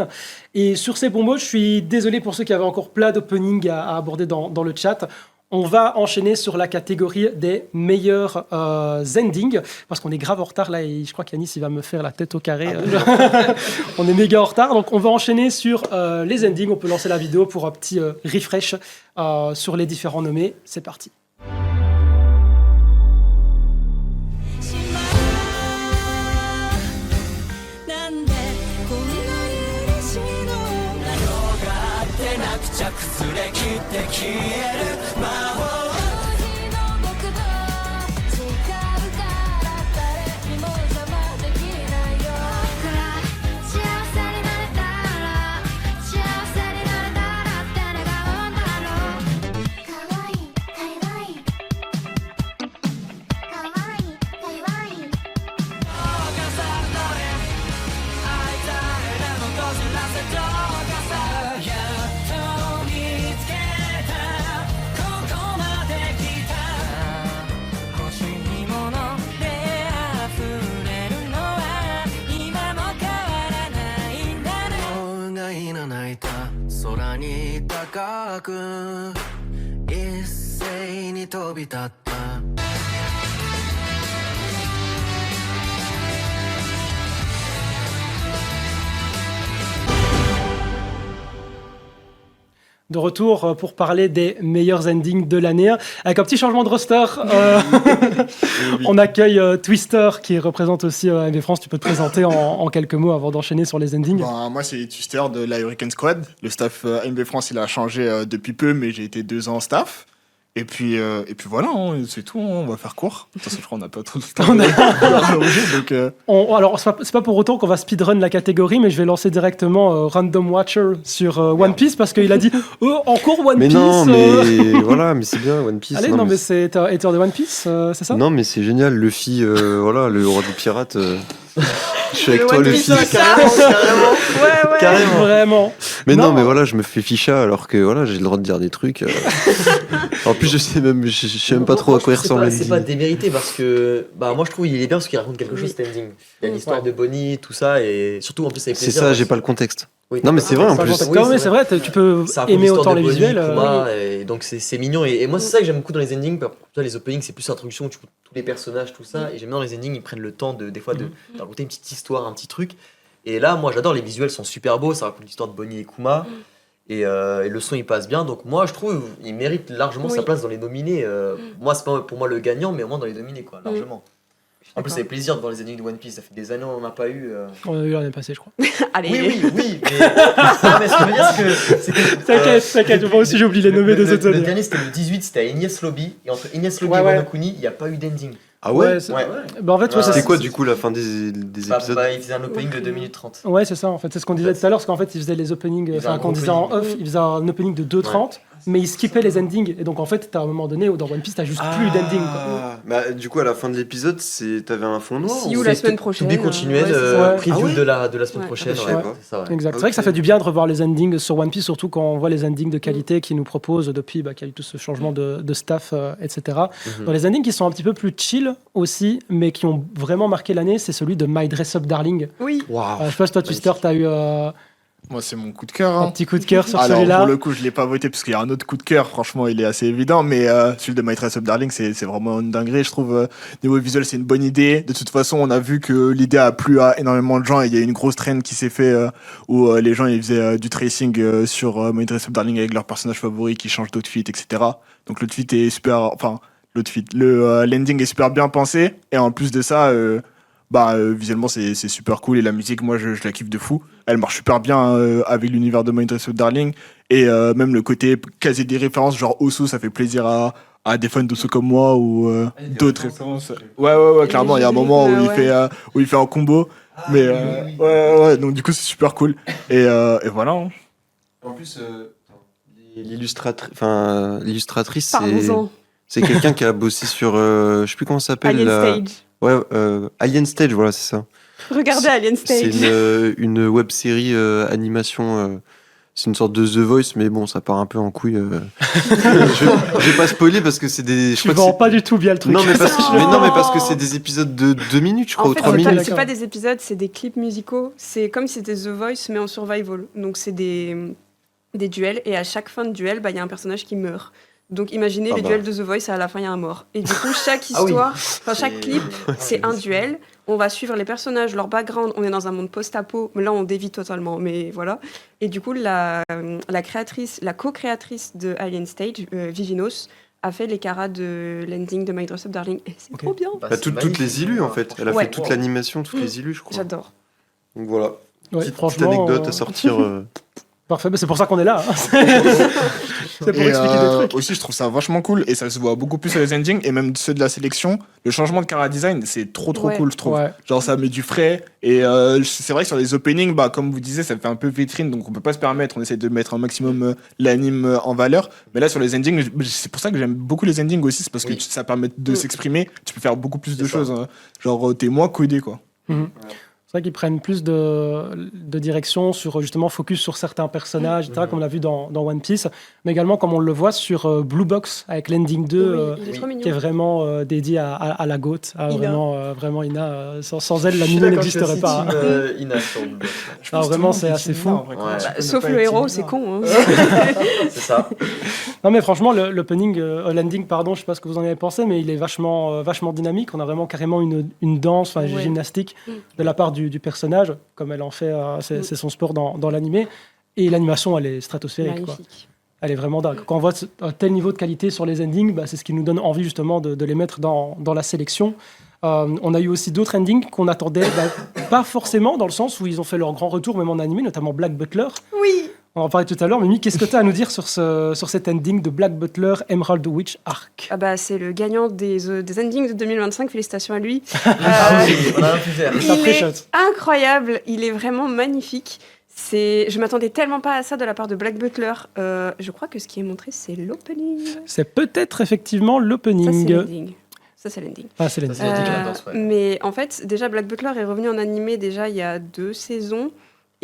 Et sur ces bons mots, je suis désolé pour ceux qui avaient encore plein d'openings à aborder dans le chat. On va enchaîner sur la catégorie des meilleurs endings, parce qu'on est grave en retard là, et je crois qu'Yanis il va me faire la tête au carré. On est méga en retard, donc on va enchaîner sur les endings. On peut lancer la vidéo pour un petit refresh sur les différents nommés. C'est parti. De retour pour parler des meilleurs endings de l'année. Avec un petit changement de roster, on accueille Twister qui représente aussi MV France. Tu peux te présenter en quelques mots avant d'enchaîner sur les endings. Moi, c'est Twister de la Hurricane Squad. Le staff MV France, il a changé depuis peu, mais j'ai été 2 ans en staff. Et puis voilà, c'est tout, on va faire court. De toute façon, je crois qu'on n'a pas trop de temps. Alors, c'est pas pour autant qu'on va speedrun la catégorie, mais je vais lancer directement Random Watcher sur One Piece parce qu'il a dit encore One Piece. Mais non, mais voilà, mais c'est bien One Piece. Allez, mais c'est hater de One Piece, c'est ça ? Non, mais c'est génial, Luffy, le roi des pirates. Je suis avec toi, Luffy. Carrément. Vraiment. Mais non, mais voilà, je me fais ficha alors que voilà, j'ai le droit de dire des trucs. En plus, je sais même pas trop à quoi il ressemble. C'est pas démérité parce que moi je trouve il est bien parce qu'il raconte quelque chose standing. Il y a l'histoire de Bonnie, tout ça, et surtout en plus avec plaisir. C'est ça, j'ai pas le contexte. Oui. Non, mais c'est vrai en plus. C'est vrai, tu peux aimer autant les visuels. Et donc c'est mignon. Et moi, c'est ça que j'aime beaucoup dans les endings. Les openings, c'est plus l'introduction, tu vois tous les personnages, tout ça. Et j'aime bien dans les endings, ils prennent le temps des fois de raconter une petite histoire, un petit truc. Et là, moi, j'adore, les visuels sont super beaux. Ça raconte l'histoire de Bonnie et Kuma. Et le son il passe bien, donc moi je trouve il mérite largement sa Oui. place dans les nominés. Moi c'est pas pour moi le gagnant, mais au moins dans les nominés quoi, largement. En plus ça fait plaisir de voir les endings de One Piece, ça fait des années on n'en a pas eu. On a eu l'année passée, je crois. Allez. Oui, mais... non, mais ce que je veux dire c'est que... T'inquiète, moi aussi j'ai oublié les nommer des autres Le années. dernier c'était le 18, c'était à Enies Lobby, et entre Enies Lobby Ouais, et ouais. Wano Kuni, il n'y a pas eu d'ending. Ah ouais, c'est- Ouais. Bah, en fait, Ouais, ça, C'était quoi du coup la fin des épisodes Il faisait un opening de 2 minutes 30. Ouais, c'est ça, en fait. C'est ce qu'on disait tout à l'heure, parce qu'en fait, ils faisaient les openings, Ils faisaient enfin, un qu'on disait en opening. off, ils faisaient un opening de 2:30, mais ils skippaient les endings. Et donc, en fait, t'as à un moment donné où dans One Piece, t'as juste plus d'ending, quoi. Bah, du coup, à la fin de l'épisode, t'avais un fond noir See ou- you la semaine prochaine. To be continued, Ouais, c'est ça. Ouais. preview Ah ouais de la semaine Ouais. prochaine. Ah, je savais ouais, pas. c'est ça, ouais. Exact. C'est vrai que ça Ok. fait du bien de revoir les endings sur One Piece, surtout quand on voit les endings de qualité qu'ils nous proposent depuis qu'il y a eu tout ce changement de staff, etc. Mhm. Dans les endings qui sont un petit peu plus chill aussi, mais qui ont vraiment marqué l'année, c'est celui de My Dress Up Darling. Oui. Waouh. Je sais pas si toi, Twister, t'as eu Moi, c'est mon coup de cœur. un Hein. petit coup de cœur sur Alors, celui-là. pour le coup, je l'ai pas voté parce qu'il y a un autre coup de cœur. Franchement, il est assez évident. Mais celui de My Dress Up Darling, c'est vraiment une dinguerie. Je trouve, niveau visuel, c'est une bonne idée. De toute façon, on a vu que l'idée a plu à énormément de gens. Et il y a une grosse trend qui s'est fait où les gens ils faisaient du tracing sur My Dress Up Darling avec leurs personnages favoris qui changent d'outfit, etc. Donc, l'outfit est super. Enfin, l'ending est super bien pensé. Et en plus de ça, visuellement, c'est super cool. Et la musique, moi, je la kiffe de fou. Elle marche super bien avec l'univers de My Dress Up Darling. Et même le côté caser des références, genre Osu, ça fait plaisir à des fans d'Osu comme moi ou d'autres références. Ouais, clairement, il y a un moment où, où il fait un combo. Mais ouais, donc du coup, c'est super cool. Et voilà. Hein. En plus, l'illustratrice, c'est Parlons-en. quelqu'un qui a bossé sur, je sais plus comment ça s'appelle. Alien Stage. Ouais, Alien Stage, voilà, c'est ça. Regardez Alien C'est Stage. une web série animation. C'est une sorte de The Voice, mais bon, ça part un peu en couille. Je vais pas spoiler parce que c'est des. Tu vends pas du tout bien le truc. Non, mais Non. parce que c'est des épisodes de 2 minutes, je crois, En ou fait, 3 c'est minutes. c'est pas des épisodes, c'est des clips musicaux. C'est comme si c'était The Voice, mais en survival. Donc, c'est des duels, et à chaque fin de duel, il y a un personnage qui meurt. Donc, imaginez Ah les bah. duels de The Voice, à la fin, il y a un mort. Et du coup, chaque Ah oui. histoire, chaque clip, c'est un duel. On va suivre les personnages, leur background. On est dans un monde post-apo. Là, on dévie totalement, mais voilà. Et du coup, la co-créatrice de Alien Stage, Vivinos, a fait les caras de l'ending de My Dress Up Darling. Et c'est Ok. trop bien. Bah, Bah, c'est toutes magnifique, les illus, en fait. Elle a Ouais. fait toute l'animation, toutes les illus, je crois. J'adore. Donc voilà. Ouais, Petite franchement, anecdote à sortir. Parfait, mais c'est pour ça qu'on est là. hein. C'est pour Et, expliquer des trucs. Aussi, je trouve ça vachement cool et ça se voit beaucoup plus sur les endings et même ceux de la sélection. Le changement de cara design, c'est trop Ouais. cool, je trouve. Ouais. Genre, ça met du frais. Et c'est vrai que sur les openings, comme vous disiez, ça fait un peu vitrine, donc on peut pas se permettre. On essaie de mettre un maximum l'anime en valeur. Mais là, sur les endings, c'est pour ça que j'aime beaucoup les endings aussi, c'est parce que Oui. ça permet de s'exprimer. Tu peux faire beaucoup plus de C'est ça. choses. Hein. Genre, t'es moins codé, quoi. C'est vrai qu'ils prennent plus de direction sur justement focus sur certains personnages, etc., comme on l'a vu dans One Piece, mais également comme on le voit sur Blue Box avec l'ending 2, Oui, il est oui. trop mignon. qui est vraiment dédié à la GOAT. Ina. Vraiment, Ina, sans elle, l'anime n'existerait pas. hein. Ina sur le bloc. Ah, vraiment, c'est assez fou. Sauf le héros, c'est con. Hein. C'est ça. Non, mais franchement, l'ending, pardon, je sais pas ce que vous en avez pensé, mais il est vachement dynamique. On a vraiment carrément une danse, une Ouais. gymnastique de la part du personnage, comme elle en fait, c'est son sport dans l'animé. Et l'animation, elle est stratosphérique. Quoi. Magnifique. Elle est vraiment dingue. Quand on voit un tel niveau de qualité sur les endings, c'est ce qui nous donne envie justement de les mettre dans la sélection. On a eu aussi d'autres endings qu'on attendait pas forcément, dans le sens où ils ont fait leur grand retour, même en animé, notamment Black Butler. Oui. On en parlait tout à l'heure. Mimi, qu'est-ce que tu as à nous dire sur cet ending de Black Butler Emerald Witch Arc? C'est le gagnant des endings de 2025. Félicitations à lui. Ah oui, on a un plus vert. Ça Il pré-shot. est incroyable. Il est vraiment magnifique. Je m'attendais tellement pas à ça de la part de Black Butler. Je crois que ce qui est montré, c'est l'opening. C'est peut-être effectivement Ça, c'est l'opening. l'ending. Ça, c'est l'ending. Ah, c'est l'ending. Ça, c'est l'ending, la danse, ouais. Mais en fait, déjà, Black Butler est revenu en animé déjà il y a 2 saisons.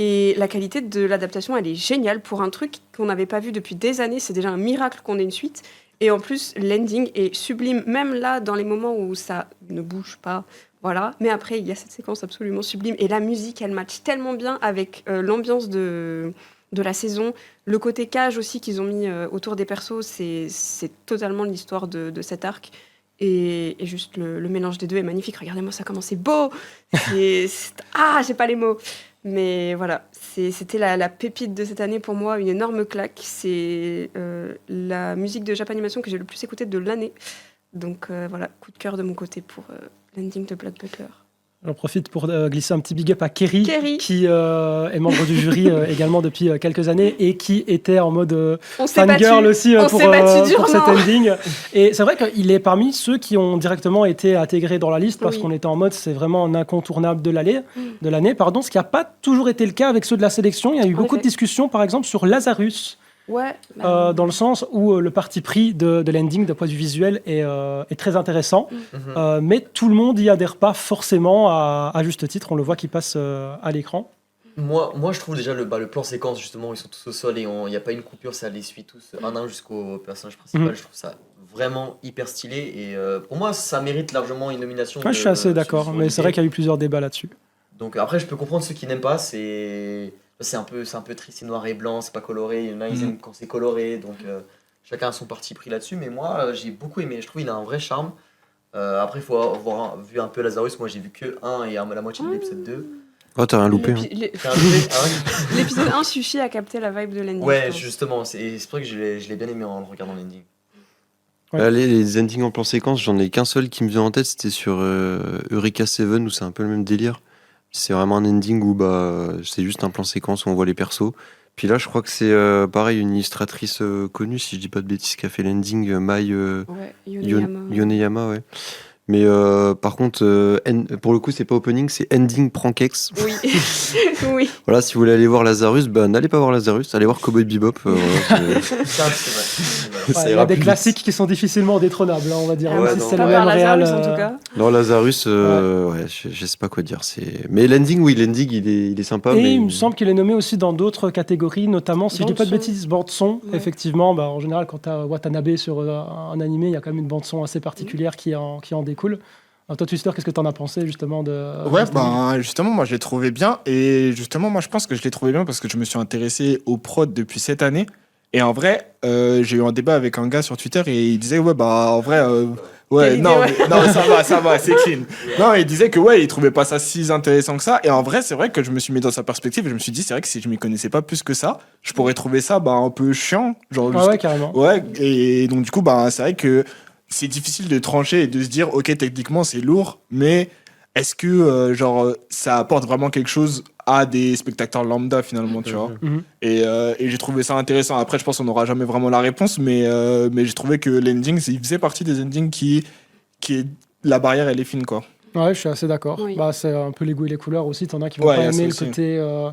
Et la qualité de l'adaptation, elle est géniale. Pour un truc qu'on n'avait pas vu depuis des années, c'est déjà un miracle qu'on ait une suite. Et en plus, l'ending est sublime, même là, dans les moments où ça ne bouge pas. Voilà. Mais après, il y a cette séquence absolument sublime. Et la musique, elle match tellement bien avec l'ambiance de la saison. Le côté cage aussi qu'ils ont mis autour des persos, c'est totalement l'histoire de cet arc. Et juste le mélange des deux est magnifique. Regardez-moi ça, comment c'est beau. J'ai pas les mots. Mais voilà, c'était la pépite de cette année pour moi, une énorme claque. C'est la musique de Japanimation que j'ai le plus écoutée de l'année. Donc voilà, coup de cœur de mon côté pour l'ending de Black Butler. J'en profite pour glisser un petit big up à Kerry, Kerry. qui est membre du jury également depuis quelques années et qui était en mode On s'est fangirl battu. aussi On pour, s'est battu pour cet durement. ending. Et c'est vrai qu'il est parmi ceux qui ont directement été intégrés dans la liste parce Oui. qu'on était en mode c'est vraiment un incontournable de l'année, ce qui n'a pas toujours été le cas avec ceux de la sélection. Il y a eu En beaucoup de effet. discussions par exemple sur Lazarus. Ouais. Dans le sens où le parti pris de l'ending d'un point de vue visuel est très intéressant, mais tout le monde y adhère pas forcément à juste titre, on le voit qui passe à l'écran. Moi, je trouve déjà le plan séquence, justement, ils sont tous au sol et il n'y a pas une coupure, ça les suit tous un à un jusqu'au personnage principal. Je trouve ça vraiment hyper stylé et pour moi, ça mérite largement une nomination. Ouais, je suis assez d'accord, sur mais une c'est vrai idée. qu'il y a eu plusieurs débats là-dessus. Donc après, je peux comprendre ceux qui n'aiment pas, c'est un peu triste, c'est noir et blanc, c'est pas coloré. Il y en a, ils aiment quand c'est coloré, donc chacun a son parti pris là-dessus. Mais moi, j'ai beaucoup aimé, je trouve qu'il a un vrai charme. Après, il faut avoir vu un peu Lazarus, moi j'ai vu que 1 et la moitié de l'épisode 2. Oh, t'as rien loupé. Hein. T'as un peu- ah L'épisode 1 suffit à capter la vibe de l'ending. ouais, je pense. justement, c'est pour ça que je l'ai bien aimé en le regardant l'ending. Ouais. Les endings en plan séquence, j'en ai qu'un seul qui me vient en tête, c'était sur Eureka 7 où c'est un peu le même délire. C'est vraiment un ending où c'est juste un plan séquence où on voit les persos. Puis là, je crois que c'est pareil, une illustratrice connue, si je dis pas de bêtises, qui a fait l'ending, Mai Ouais, Yoneyama. Yoneyama, ouais. Mais par contre, pour le coup, c'est pas opening, c'est ending Prankex. Oui. Oui. Voilà, si vous voulez aller voir Lazarus, n'allez pas voir Lazarus, allez voir Cowboy Bebop. Voilà, Ça, c'est vrai. Ouais, ça il y ira a des plus classiques qui sont difficilement détrônables, hein, on va dire. Ah même ouais, si non. c'est Pas le par même réal. Lazarus en tout cas. Non, Lazarus, ouais, je sais pas quoi dire. Mais l'ending, oui, l'ending, il est sympa. Et mais il me semble qu'il est nommé aussi dans d'autres catégories, notamment, si je dis pas de Bande-son. bêtises, bande-son. Ouais. Effectivement, en général, quand tu as Watanabe sur un animé, il y a quand même une bande-son assez particulière qui en découle. Alors, toi, Twister, qu'est-ce que tu en as pensé justement de Ouais, de cet anime justement, moi je l'ai trouvé bien. Et justement, moi je pense que je l'ai trouvé bien parce que je me suis intéressé au prod depuis cette année. Et en vrai, j'ai eu un débat avec un gars sur Twitter et il disait, ouais, en vrai, ouais, Quelle non, idée, mais- non, ça va, c'est clean. Non, il disait que, ouais, il trouvait pas ça si intéressant que ça. Et en vrai, c'est vrai que je me suis mis dans sa perspective et je me suis dit, c'est vrai que si je m'y connaissais pas plus que ça, je pourrais trouver ça un peu chiant. Genre, Ah ouais, carrément. Ouais, et donc du coup, c'est vrai que c'est difficile de trancher et de se dire, ok, techniquement c'est lourd, mais est-ce que ça apporte vraiment quelque chose à des spectateurs lambda finalement, tu vois? Mhm. Et j'ai trouvé ça intéressant. Après, je pense qu'on n'aura jamais vraiment la réponse, mais j'ai trouvé que l'ending, il faisait partie des endings qui la barrière, elle est fine, quoi. Ouais, je suis assez d'accord. Oui. C'est un peu les goûts et les couleurs aussi. T'en as qui vont Ouais, pas y a aimer le ça aussi. côté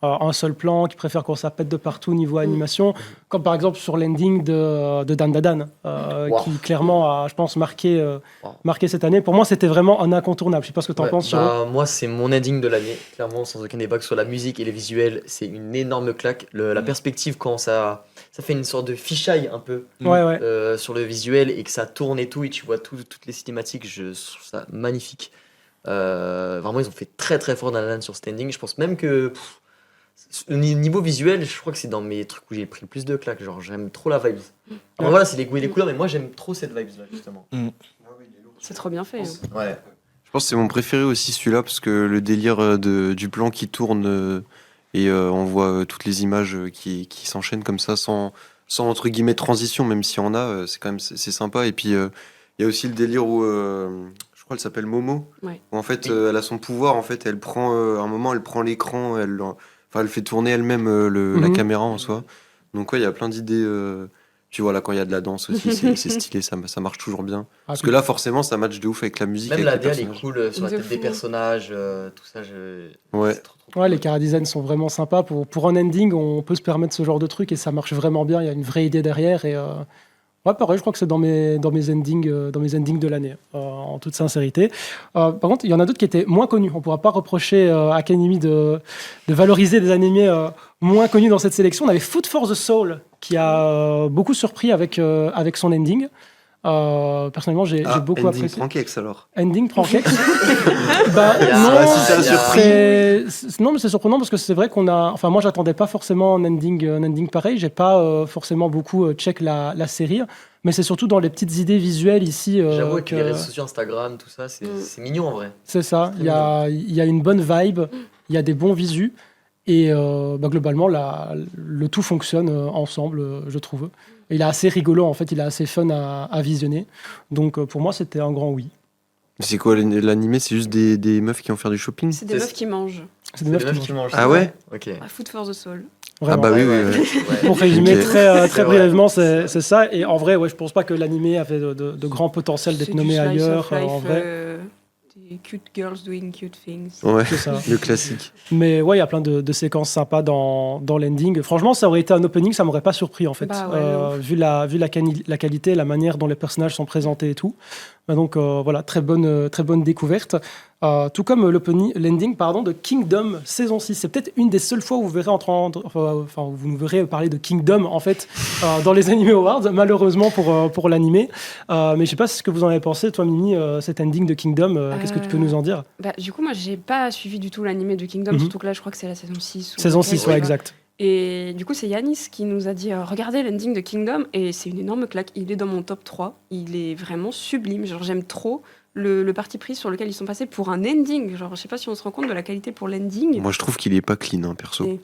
un seul plan, qui préfèrent quand ça pète de partout niveau animation. Comme par exemple sur l'ending de Dan Dadan, Wow. qui clairement a, je pense, marqué Wow. cette année. Pour moi, c'était vraiment un incontournable. Je sais pas ce que t'en Ouais, penses, Chiro. moi, c'est mon ending de l'année, clairement, sans aucun débat, que ce soit la musique et les visuels, c'est une énorme claque. La perspective, quand ça fait une sorte de fisheye un peu Ouais. sur le visuel et que ça tourne et tout, et tu vois toutes les cinématiques, je trouve ça magnifique. Vraiment, ils ont fait très très fort dans la sur cet ending. Je pense même que au niveau visuel, je crois que c'est dans mes trucs où j'ai pris le plus de claques. Genre, j'aime trop la vibes. Alors voilà, c'est les goûts et les couleurs, mais moi j'aime trop cette vibes là, justement. C'est trop bien fait. hein. Ouais. Je pense que c'est mon préféré aussi celui-là parce que le délire du plan qui tourne et on voit toutes les images qui s'enchaînent comme ça sans entre guillemets transition, même s'il y en a, c'est quand même c'est sympa. Et puis il y a aussi le délire où je crois elle s'appelle Momo, Ouais. où en fait elle a son pouvoir, en fait elle prend à un moment elle prend l'écran, elle fait tourner elle-même la Mhm. caméra en soi. Donc ouais, il y a plein d'idées. Puis voilà, quand il y a de la danse aussi, c'est stylé, ça marche toujours bien. Parce que là, forcément, ça match de ouf avec la musique. Même avec la les DA, elle est personnages. cool sur la De tête des fou. personnages, tout ça. Ouais. c'est trop Ouais, cool. les chara-design sont vraiment sympas. Pour un ending, on peut se permettre ce genre de truc et ça marche vraiment bien. Il y a une vraie idée derrière. Et ouais, pareil, je crois que c'est dans mes endings de l'année, en toute sincérité. Par contre, il y en a d'autres qui étaient moins connus. On ne pourra pas reprocher à Kanimi de valoriser des animés moins connus dans cette sélection. On avait Food for the Soul qui a beaucoup surpris avec son ending. Personnellement, j'ai beaucoup ending apprécié. Prankex alors. Ending Prankex. Yeah. Non, Ouais, si ça a surpris. non, mais c'est surprenant parce que c'est vrai qu'on a. Enfin, moi, j'attendais pas forcément un ending pareil. J'ai pas forcément beaucoup check la série, mais c'est surtout dans les petites idées visuelles ici. J'avoue que que- les réseaux sociaux, Instagram, tout ça, c'est mignon en vrai. C'est ça. C'est Il y a une bonne vibe. il y a des bons visus, et globalement, le tout fonctionne ensemble, je trouve. Et il est assez rigolo, en fait, il est assez fun à visionner. Donc pour moi, c'était un grand oui. C'est quoi l'animé? C'est juste des meufs qui vont faire du shopping? C'est des meufs qui mangent. C'est des meufs qui mangent. mangent. Ah ouais? Ok. Food for the soul. Ah Vraiment. bah oui, Ouais, oui. ouais. Pour résumer Ok. très C'est vrai. brièvement, c'est ça. Et en vrai, je pense pas que l'animé avait de grands potentiels d'être C'est nommé du slice ailleurs. of life, En vrai, des cute girls doing cute things. Ouais, c'est ça. le classique. Mais ouais, il y a plein de séquences sympas dans l'ending. Franchement, ça aurait été un opening, ça m'aurait pas surpris en fait, Bah ouais, vu la qualité, la manière dont les personnages sont présentés et tout. Donc voilà, très bonne découverte. Tout comme l'ending de Kingdom saison 6. C'est peut-être une des seules fois où vous verrez où vous nous verrez parler de Kingdom en fait dans les Anime Awards, malheureusement pour l'animé. Mais je sais pas ce que vous en avez pensé, toi Mimi, cet ending de Kingdom. Qu'est-ce que tu peux nous en dire? Du coup, moi, j'ai pas suivi du tout l'animé de Kingdom, Mhm. surtout que là, je crois que c'est la saison 6. Saison 6, ouais, exact. Et du coup, c'est Yanis qui nous a dit regardez l'ending de Kingdom, et c'est une énorme claque. Il est dans mon top 3. Il est vraiment sublime. Genre, j'aime trop le parti pris sur lequel ils sont passés pour un ending. Genre, je sais pas si on se rend compte de la qualité pour l'ending. Moi, je trouve qu'il est pas clean, hein, perso. Et-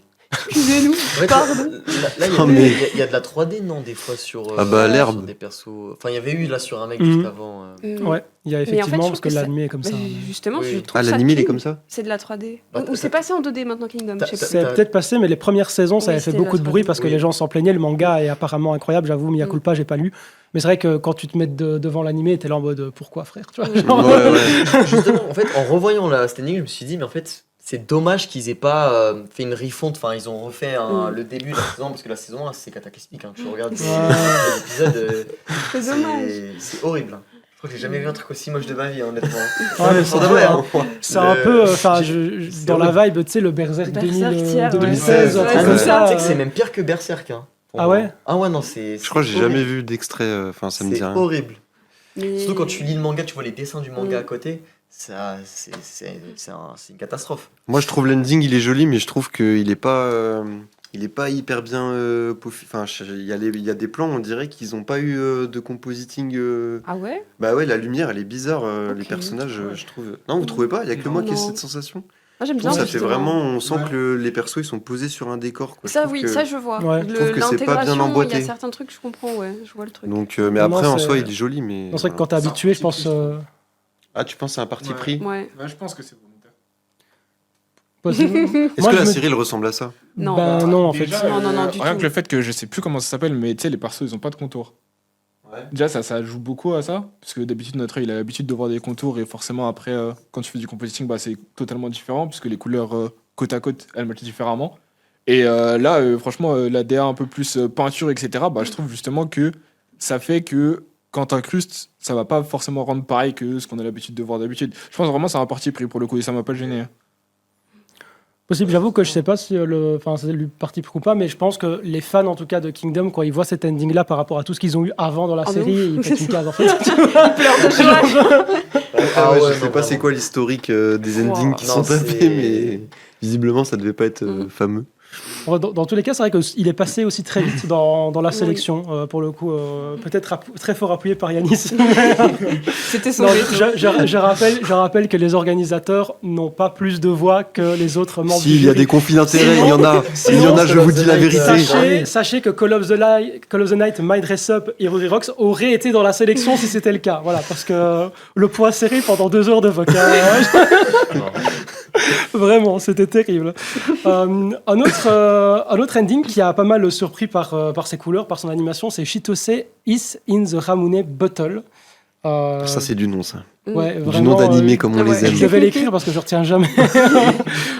Excusez-nous, En fait, pardon. là, Oh, mais- il y a de la 3D, non, des fois sur, Ah bah, sur l'herbe. des persos. Enfin, il y avait eu là sur un mec Mhm. juste avant. Ouais, il y a Mais en fait, effectivement, je parce trouve que que ça- l'animé est comme ça. Justement, Oui. je trouve Ah, ça l'animé, il est clean. comme ça? C'est de la 3D. Bah, Ou c'est passé en 2D maintenant Kingdom, je sais pas. C'est peut-être passé, mais les premières saisons, ça Oui, avait fait c'était beaucoup de la bruit 3D. parce que Oui. les gens s'en plaignaient. Le manga est apparemment incroyable, j'avoue, mais culpa, j'ai pas lu. Mais c'est vrai que quand tu te mets devant l'animé, t'es là en mode pourquoi, frère, tu vois, genre- Ouais, ouais. Justement, en fait, en revoyant la standing, je me suis dit, mais en fait, c'est dommage qu'ils aient pas fait une refonte. Enfin, ils ont refait le début de la saison, parce que la saison 1, c'est cataclysmique. Hein. Tu regardes les épisodes, C'est dommage. c'est horrible. Hein. Je crois que j'ai jamais vu un truc aussi moche de ma vie, honnêtement. Ouais, mais Sans c'est de vrai, dur, hein. C'est un Le- peu, c'est dans la vibe, tu sais, le Berserk Berserk, tiens, 2016, ouais. un truc Ouais, comme c'est ça. Tu sais que c'est même pire que Berserk. Hein, pour Ah moi. ouais? Ah ouais, non, c'est. Je crois que j'ai horrible. jamais vu d'extrait, enfin, ça me dit C'est rien. horrible. Mais- Surtout quand tu lis le manga, tu vois les dessins du manga Mm. à côté, c'est une catastrophe. Moi, je trouve l'ending, il est joli, mais je trouve qu'il est pas. Il est pas hyper bien enfin, il y a des plans, on dirait qu'ils ont pas eu de compositing. Ah ouais? Bah ouais, la lumière, elle est bizarre. Les Ok. personnages, je trouve. Non, vous trouvez pas? Il y a que moi qui ai Non. cette sensation. Moi, j'aime Je bien. trouve que ça fait justement. vraiment. On sent que les persos, ils sont posés sur un décor. Quoi. Je Ça, trouve oui, que- ça, je vois. Ouais. Je trouve que c'est pas bien L'intégration, emboîté. il y a certains trucs, je comprends, ouais. Je vois le truc. Donc, mais Non, après, en c'est- soi, il est joli, mais. Non, c'est vrai que quand voilà. t'es habitué, je pense. Ah, tu penses que c'est un parti Ouais. pris? Ouais. Ouais, je pense que c'est volontaire. possible. Est-ce Moi, que je la me- série elle ressemble à ça? Non. Ben non, en fait. Déjà, Non, du rien tout. que le fait que je sais plus comment ça s'appelle, mais tu sais, les persos, ils ont pas de contour. Ouais. Déjà, ça joue beaucoup à ça, parce que d'habitude, notre œil, il a l'habitude de voir des contours, et forcément, après, quand tu fais du compositing, bah, c'est totalement différent, puisque les couleurs côte à côte, elles matchent différemment. Et là, franchement, la DA un peu plus peinture, etc., bah, je trouve justement que ça fait que quand t'incrustes, ça va pas forcément rendre pareil que ce qu'on a l'habitude de voir d'habitude. Je pense vraiment que c'est un parti pris pour le coup, et ça m'a pas gêné. Possible, j'avoue que je sais pas si c'est le parti pris ou pas, mais je pense que les fans en tout cas de Kingdom, quand ils voient cet ending là par rapport à tout ce qu'ils ont eu avant dans la Ah, de série, ouf. ils pètent une case en fait. Ah ouais, je sais non, pas c'est vraiment. quoi l'historique des endings qui Non, sont c'est- tapés, mais visiblement ça devait pas être fameux. Dans tous les cas, c'est vrai qu'il est passé aussi très vite dans la sélection, pour le coup, peut-être très fort appuyé par Yanis. C'était son Non, veto. je rappelle que les organisateurs n'ont pas plus de voix que les autres membres Si, du il y a jury. des conflits d'intérêts, il y en a. sinon, Il y en a, Call je of vous the dis la Night, vérité. Sachez que Call of the Night, My Dress Up et Rody Rocks auraient été dans la sélection si c'était le cas. Voilà, parce que le poids serré pendant 2 heures de vocal. Vraiment, c'était terrible. Un autre ending qui a pas mal surpris par ses couleurs, par son animation, c'est Chitose Is in the Ramune Bottle. Ça, c'est du nom, ça. Ouais, Du vraiment, nom d'animé comme on ouais. les aime. je devais l'écrire parce que je retiens jamais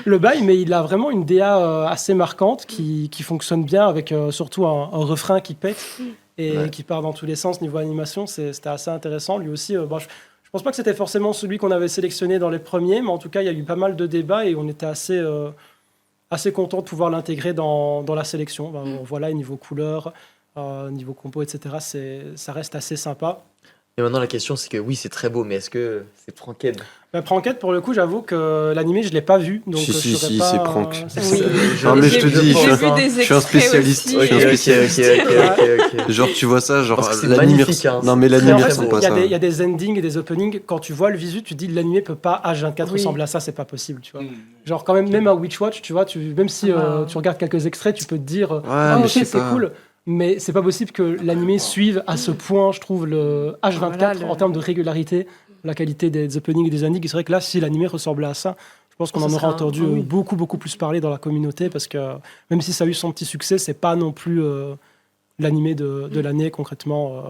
le bail, mais il a vraiment une DA assez marquante qui fonctionne bien avec surtout un refrain qui pète et Ouais. qui part dans tous les sens niveau animation. C'était assez intéressant. Lui aussi, je pense pas que c'était forcément celui qu'on avait sélectionné dans les premiers, mais en tout cas, il y a eu pas mal de débats et on était assez content de pouvoir l'intégrer dans la sélection. Voilà, niveau couleur, niveau compo, etc., ça reste assez sympa. Et maintenant, la question, c'est que oui, c'est très beau, mais est-ce que c'est Pranked? Bah, Pranked, pour le coup, j'avoue que l'animé, je l'ai pas vu. Donc, Si, je saurais si, pas, c'est Prank. Oui. Non, mais je te dis, J'ai je vu des suis un extraits spécialiste. aussi. Je suis un spécialiste. Ok. Genre, tu vois ça, genre, Parce que c'est l'anime. magnifique, hein, Non, mais c'est l'anime Mais en très fait, ressemble beau. pas à ça. il y a des endings et des openings. Quand tu vois le visu, tu te dis l'animé peut pas H24 Oui. ressembler à ça, c'est pas possible, tu vois. Mm. Genre quand même un Witch Watch, tu vois, même si Ah. tu regardes quelques extraits, tu peux te dire Ouais, ah mais ok je sais c'est pas. cool, mais c'est pas possible que l'animé suive à ce point, je trouve, le H24 Voilà, en termes de régularité, la qualité des openings et des endings. C'est vrai que là, si l'animé ressemblait à ça, je pense qu'on Ce en serait aurait un- entendu oui. beaucoup plus parler dans la communauté, parce que même si ça a eu son petit succès, c'est pas non plus l'animé de l'année concrètement.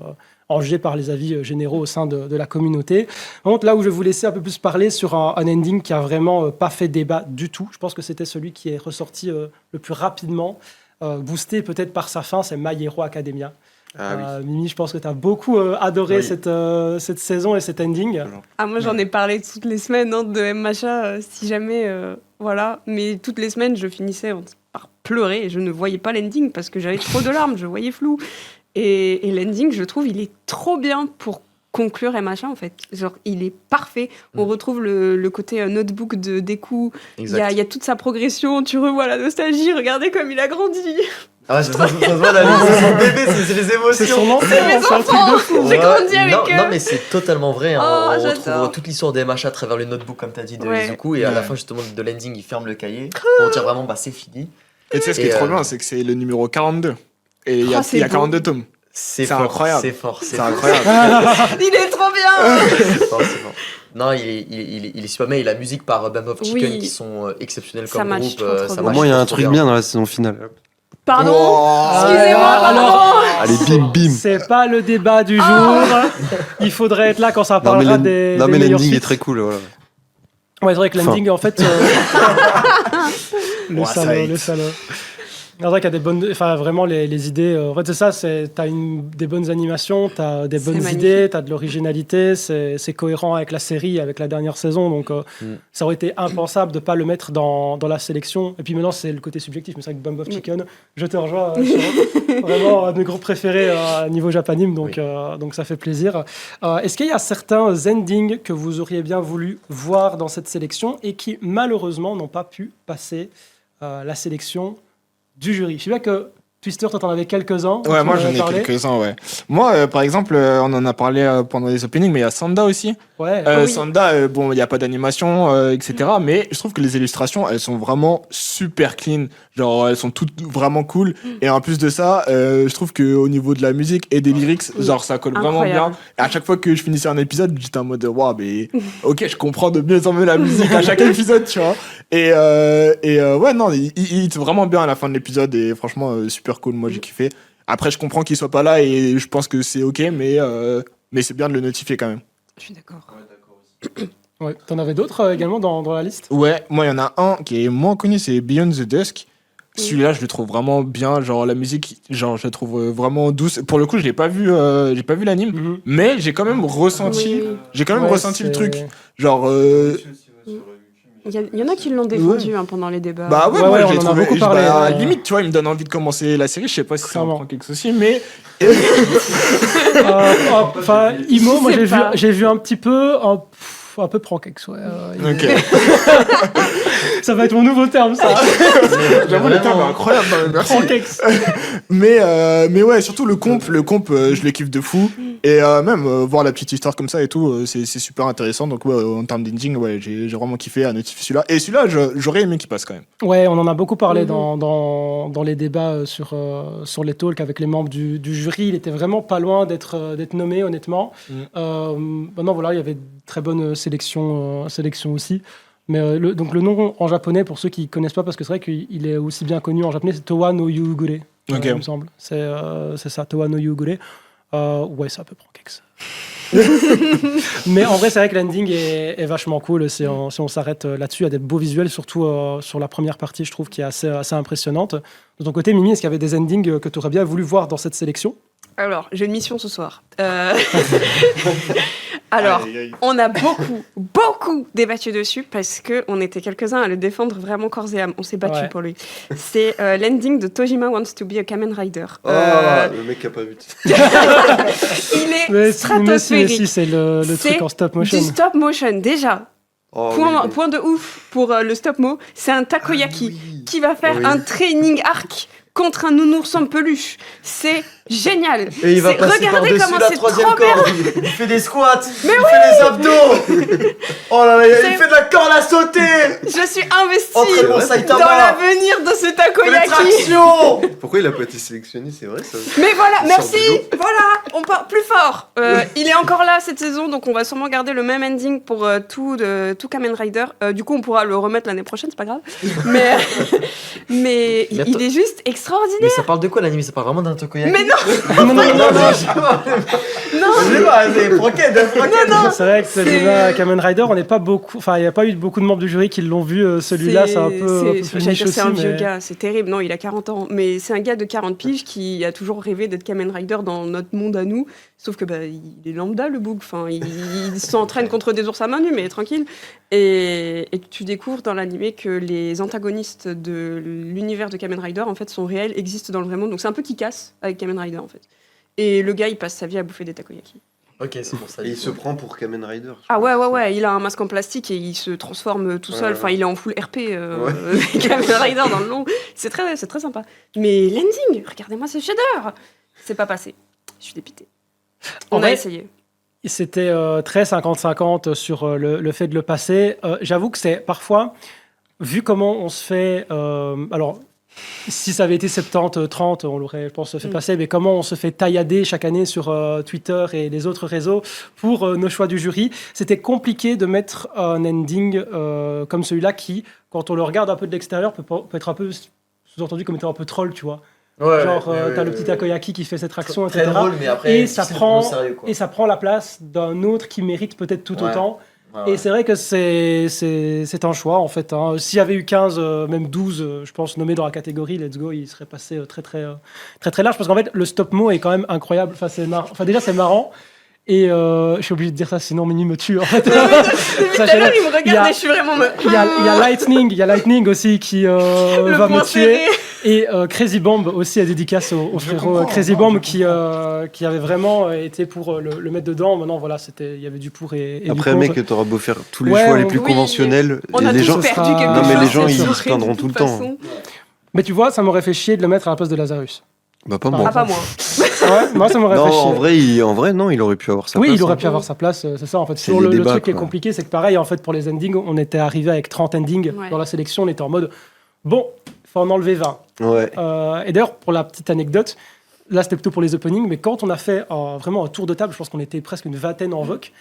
En jugé par les avis généraux au sein de la communauté. Par contre, là où je vais vous laisser un peu plus parler sur un ending qui a vraiment pas fait débat du tout, je pense que c'était celui qui est ressorti le plus rapidement, boosté peut-être par sa fin, c'est My Hero Academia. Ah oui. Mimi, je pense que tu as beaucoup adoré Oui. cette saison et cet ending. Ah, moi, j'en ai parlé toutes les semaines hein, de MHA, si jamais. Voilà. Mais toutes les semaines, je finissais par pleurer et je ne voyais pas l'ending parce que j'avais trop de larmes, je voyais flou. Et l'ending, je trouve, il est trop bien pour conclure MHA, en fait. Genre, il est parfait. On retrouve le côté notebook de Deku. Il y a toute sa progression. Tu revois la nostalgie. Regardez comme il a grandi. Ah ouais, ça se voit là, c'est son bébé, c'est les C'est émotions. son enfant, C'est mes c'est un truc de enfants. fou. J'ai grandi avec non, eux. non, mais c'est totalement vrai. Hein. Oh, On j'adore. retrouve toute l'histoire des MH à travers le notebook, comme tu as dit, de Ouais. Izuku. Et à la Ouais. fin, justement, de l'ending, il ferme le cahier pour dire vraiment, bah, c'est fini. Et tu sais, ce qui est Et, trop bien, c'est que c'est le numéro 42. Et il y Oh, a, c'est il y a beau. 42 tomes. C'est C'est fort, incroyable. C'est fort, C'est fort. incroyable. Il est trop bien. C'est fort, c'est fort. Non, il est super bien. Et la musique par Band of Chicken Oui. qui sont exceptionnels Ça comme match groupe. trop, trop Ça bien. Au match moins, il y a trop, un trop truc bien dans la saison finale. Pardon. Oh. Excusez-moi. Alors, pardon. Allez, bim, bim. C'est pas le débat du jour. Il faudrait être là quand ça Non, mais parlera des l'ending meilleures est suites. très cool. Voilà. Ouais, c'est vrai que l'ending, en fait. Le Ouais, ça salaud, hate. le salaud. C'est vrai qu'il y a des bonnes. Enfin, vraiment, les idées. En fait, c'est ça, t'as des bonnes animations, t'as des bonnes magnifique. idées, t'as de l'originalité, c'est cohérent avec la série, avec la dernière saison. Donc, ça aurait été impensable de ne pas le mettre dans la sélection. Et puis maintenant, c'est le côté subjectif. Mais c'est vrai que Bomb of Chicken, je te rejoins. C'est vraiment un de mes groupes préférés niveau japanime. Donc, donc, ça fait plaisir. Est-ce qu'il y a certains endings que vous auriez bien voulu voir dans cette sélection et qui, malheureusement, n'ont pas pu passer la sélection du jury? Je sais bien que Twister, toi, t'en avais quelques-uns. Ouais, tu moi en j'en avais ai parlé. quelques-uns, ouais. Moi, par exemple, on en a parlé pendant les openings, mais il y a Sanda aussi. Ouais. Oui. Sanda, bon, il n'y a pas d'animation, etc. Mais je trouve que les illustrations, elles sont vraiment super clean. Genre, elles sont toutes vraiment cool. Et en plus de ça, je trouve qu'au niveau de la musique et des lyrics, genre, ça colle vraiment bien. Incroyable. Et à chaque fois que je finissais un épisode, j'étais en mode, waouh, mais ok, je comprends de mieux en mieux la musique à chaque épisode, tu vois. Et ouais, non, il hit vraiment bien à la fin de l'épisode. Et franchement, super cool. Moi, j'ai kiffé. Après, je comprends qu'il soit pas là et je pense que c'est ok, mais c'est bien de le notifier quand même. Je suis d'accord. Ouais. T'en avais d'autres également dans la liste? Ouais, moi, il y en a un qui est moins connu, c'est Beyond the Dusk. Celui-là, je le trouve vraiment bien. Genre, la musique, genre, je la trouve vraiment douce. Pour le coup, je l'ai pas vu l'anime, Mhm. mais j'ai quand même ressenti, Oui. j'ai quand même Ouais, ressenti le c'est- truc. Genre, Il y en a qui l'ont défendu hein, pendant les débats. bah ouais, Ouais, moi, ouais, je l'ai on en a trouvé. beaucoup parlé, ouais. Limite, tu vois, il me donne envie de commencer la série. Je sais pas si ça en Clairement. prend quelque chose aussi, mais Enfin, Imo, moi Je sais pas. j'ai vu un petit peu, un peu prankex, ouais. ok. Ça va être mon nouveau terme, ça. J'avoue, le terme est incroyable. Merci. Prankex. Mais ouais, surtout le comp, je le kiffe de fou. Et même voir la petite histoire comme ça et tout, c'est super intéressant. Donc ouais, en termes d'ending, ouais, j'ai vraiment kiffé à notifier celui-là. Et celui-là, j'aurais aimé qu'il passe quand même. Ouais, on en a beaucoup parlé Mhm. dans les débats sur les talks avec les membres du jury. Il était vraiment pas loin d'être nommé, honnêtement. Maintenant, voilà, il y avait de très bonnes sélections aussi. Mais donc le nom en japonais, pour ceux qui connaissent pas, parce que c'est vrai qu'il est aussi bien connu en japonais, c'est Towa no Yugure, Ok. il me semble. C'est ça, Towa no Yugure. Ouais, c'est un peu prankex. Mais en vrai, c'est vrai que l'ending est vachement cool. Si on s'arrête là-dessus, il y a des beaux visuels, surtout sur la première partie, je trouve, qui est assez impressionnante. De ton côté, Mimi, est-ce qu'il y avait des endings que tu aurais bien voulu voir dans cette sélection? Alors, j'ai une mission ce soir. Alors, Aïe, aïe. on a beaucoup débattu dessus parce qu'on était quelques-uns à le défendre vraiment corps et âme. On s'est battu Ouais. pour lui. C'est l'ending de Tojima Wants to be a Kamen Rider. Oh, le mec a pas vu. Il est Mais stratosphérique. si, c'est le C'est truc en stop motion. Du stop motion, déjà. Oh, Point de ouf pour le stop-mo. C'est un takoyaki qui va faire Oui. un training arc contre un nounours en peluche. C'est génial. Et il va passer Regardez par-dessus comment la c'est troisième trop bien. corde. Il fait des squats. Il fait des abdos. Oh là là, il C'est- fait de la corde à sauter. Je suis investie Entraînement dans Saitama. l'avenir de ce Les takoyaki. tractions. Pourquoi il a pas été sélectionné, c'est vrai ça? Mais voilà, Il merci. sort de l'eau. Voilà, on part plus fort. Il est encore là cette saison, donc on va sûrement garder le même ending pour tout Kamen Rider. Du coup, on pourra le remettre l'année prochaine, c'est pas grave. Mais il attends. est juste extraordinaire. Mais ça parle de quoi l'anime? Ça parle vraiment d'un takoyaki? Mais non, Non, non, non, non, je sais pas. non. Je sais pas, c'est Froquet, Non. C'est vrai que C'est- celui-là, Kamen Rider, on n'est pas beaucoup. Enfin, il n'y a pas eu beaucoup de membres du jury qui l'ont vu. Celui-là, c'est un peu j'allais plus dire, niche aussi. c'est un vieux mais- gars, c'est terrible. Non, il a 40 ans. Mais c'est un gars de 40 piges qui a toujours rêvé d'être Kamen Rider dans notre monde à nous. Sauf que il est lambda, le bouc. Enfin, il s'entraîne contre des ours à main nue, mais tranquille. Et tu découvres dans l'animé que les antagonistes de l'univers de Kamen Rider, en fait, sont réels, existent dans le vrai monde. Donc c'est un peu qui casse avec Kamen Rider, en fait. Et le gars, il passe sa vie à bouffer des takoyaki. Ok, c'est pour ça. Et il se prend pour Kamen Rider. je Ah crois. ouais, il a un masque en plastique et il se transforme tout seul. Ouais. Enfin, il est en full RP, Kamen Rider dans le long. C'est très sympa. Mais l'ending, regardez-moi ce chef-d'œuvre. C'est pas passé. Je suis dépitée. En On a vrai, essayé. C'était très 50-50 sur le fait de le passer. J'avoue que c'est parfois, vu comment on se fait. Alors, si ça avait été 70-30, on l'aurait, je pense, fait passer, mais comment on se fait taillader chaque année sur Twitter et les autres réseaux pour nos choix du jury, c'était compliqué de mettre un ending comme celui-là qui, quand on le regarde un peu de l'extérieur, peut être un peu sous-entendu comme étant un peu troll, tu vois. Ouais, Genre, ouais, t'as ouais, le petit ouais. takoyaki qui fait cette action, Très etc. drôle, mais après, Et ça c'est prend- vraiment sérieux, quoi. Et ça prend la place d'un autre qui mérite peut-être tout Ouais. autant. Ouais, ouais. Et c'est vrai que c'est un choix, en fait. Hein. S'il y avait eu 15, même 12, je pense, nommés dans la catégorie Let's Go, il serait passé très large. Parce qu'en fait, le stop-mo est quand même incroyable. Enfin, déjà, c'est marrant. Et je suis obligé de dire ça, sinon Mini me tue, en fait. Depuis tout à l'heure, il me Il y regarde a- et je suis vraiment. Il y a Lightning aussi qui Le va me point tuer. serré. Et Crazy Bomb aussi à dédicace au frérot Crazy Bomb qui avait vraiment été pour le mettre dedans. Maintenant, voilà, il y avait du pour et du Après, contre. mec, t'auras beau faire tous les Ouais, choix les on- plus oui, conventionnels, On a les tous gens. perdu quelque Non, chose. mais les gens, c'est ils sûr, se plaindront de tout le toute temps. façon. Mais tu vois, ça m'aurait fait chier de le mettre à la place de Lazarus. Bah, pas Ah, moi. Ah, pas moi. Ouais, moi, ça m'aurait Non, fait chier. en vrai, non, il aurait pu avoir sa Oui, place. il aurait hein. pu avoir sa place, c'est ça en fait. C'est Sur les le débats, truc qui est quoi. compliqué, c'est que pareil, en fait, pour les endings, on était arrivé avec 30 endings Ouais. dans la sélection, on était en mode bon, faut en enlever 20. Ouais. Et d'ailleurs, pour la petite anecdote, là c'était plutôt pour les openings, mais quand on a fait vraiment un tour de table, je pense qu'on était presque une vingtaine en voc,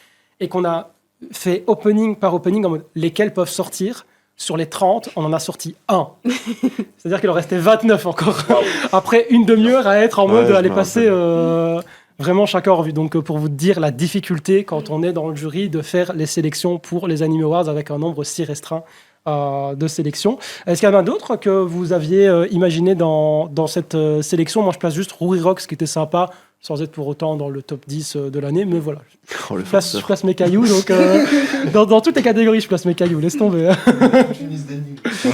et qu'on a fait opening par opening en mode lesquels peuvent sortir, sur les 30, on en a sorti un. C'est-à-dire qu'il en restait 29 encore. Après une demi-heure à être en Ouais, mode je aller me passer vraiment chacun en revue. Donc pour vous dire la difficulté quand on est dans le jury de faire les sélections pour les Anime Awards avec un nombre si restreint de sélections. Est-ce qu'il y en a d'autres que vous aviez imaginé dans cette sélection? Moi je place juste Ruri Rocks qui était sympa sans être pour autant dans le top 10 de l'année, mais voilà. Oh, le Je farceur. place mes cailloux, donc dans toutes les catégories je place mes cailloux, laisse tomber.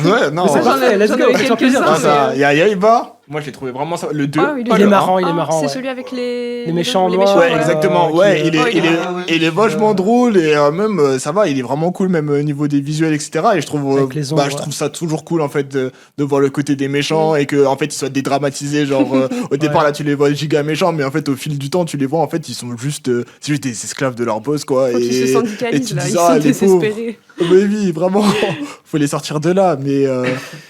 Ouais, non. Mais c'est j'en parfait, ai- let's j'en go, avais fais-toi plaisir. quelques-uns, Ah, ça, il y a Yaiba. Moi, je l'ai trouvé vraiment ça. Le 2. Ah, Il est marrant, il est marrant. C'est ouais. celui avec les méchants les noirs, Ouais, ouais. exactement. qui, Ouais, il est, oh, il est, ouais. il est vachement drôle et même ça va, il est vraiment cool même au niveau des visuels, etc. Et je trouve, Avec les ombres, je ouais. trouve ça toujours cool en fait de voir le côté des méchants et que en fait ils soient dédramatisés. Genre au départ là tu les vois giga méchants, mais en fait au fil du temps tu les vois en fait ils sont juste, c'est juste des esclaves de leur boss quoi. Faut qu'ils se et syndicalisent tu là, dis, ils ah, sont les pauvres. désespérés. Mais oui, vraiment, faut les sortir de là.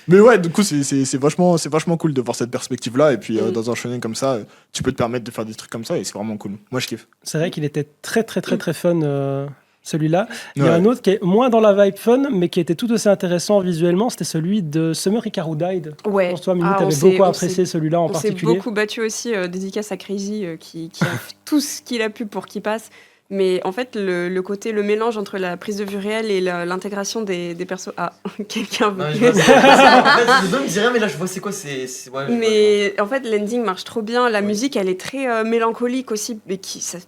Mais ouais, du coup, c'est vachement cool de voir cette perspective-là. Et puis, dans un shonen comme ça, tu peux te permettre de faire des trucs comme ça et c'est vraiment cool. Moi, je kiffe. C'est vrai qu'il était très fun celui-là. Il y a Ouais. un autre qui est moins dans la vibe fun, mais qui était tout aussi intéressant visuellement, c'était celui de Summer Hikaru Died. Je Ouais. pense que toi, Mimi, Ah, t'avais on s'est- beaucoup on apprécié celui-là en On s'est particulier. beaucoup battu aussi, dédicace à Crazy qui a fait tout ce qu'il a pu pour qu'il passe. Mais en fait, le mélange entre la prise de vue réelle et l'intégration des persos. Ah, quelqu'un veut. Non, mais je vois, en fait, le dos me dit rien, mais là je vois c'est quoi, ouais, je vois. Mais en fait, l'ending marche trop bien. La musique, elle est très mélancolique aussi. Mais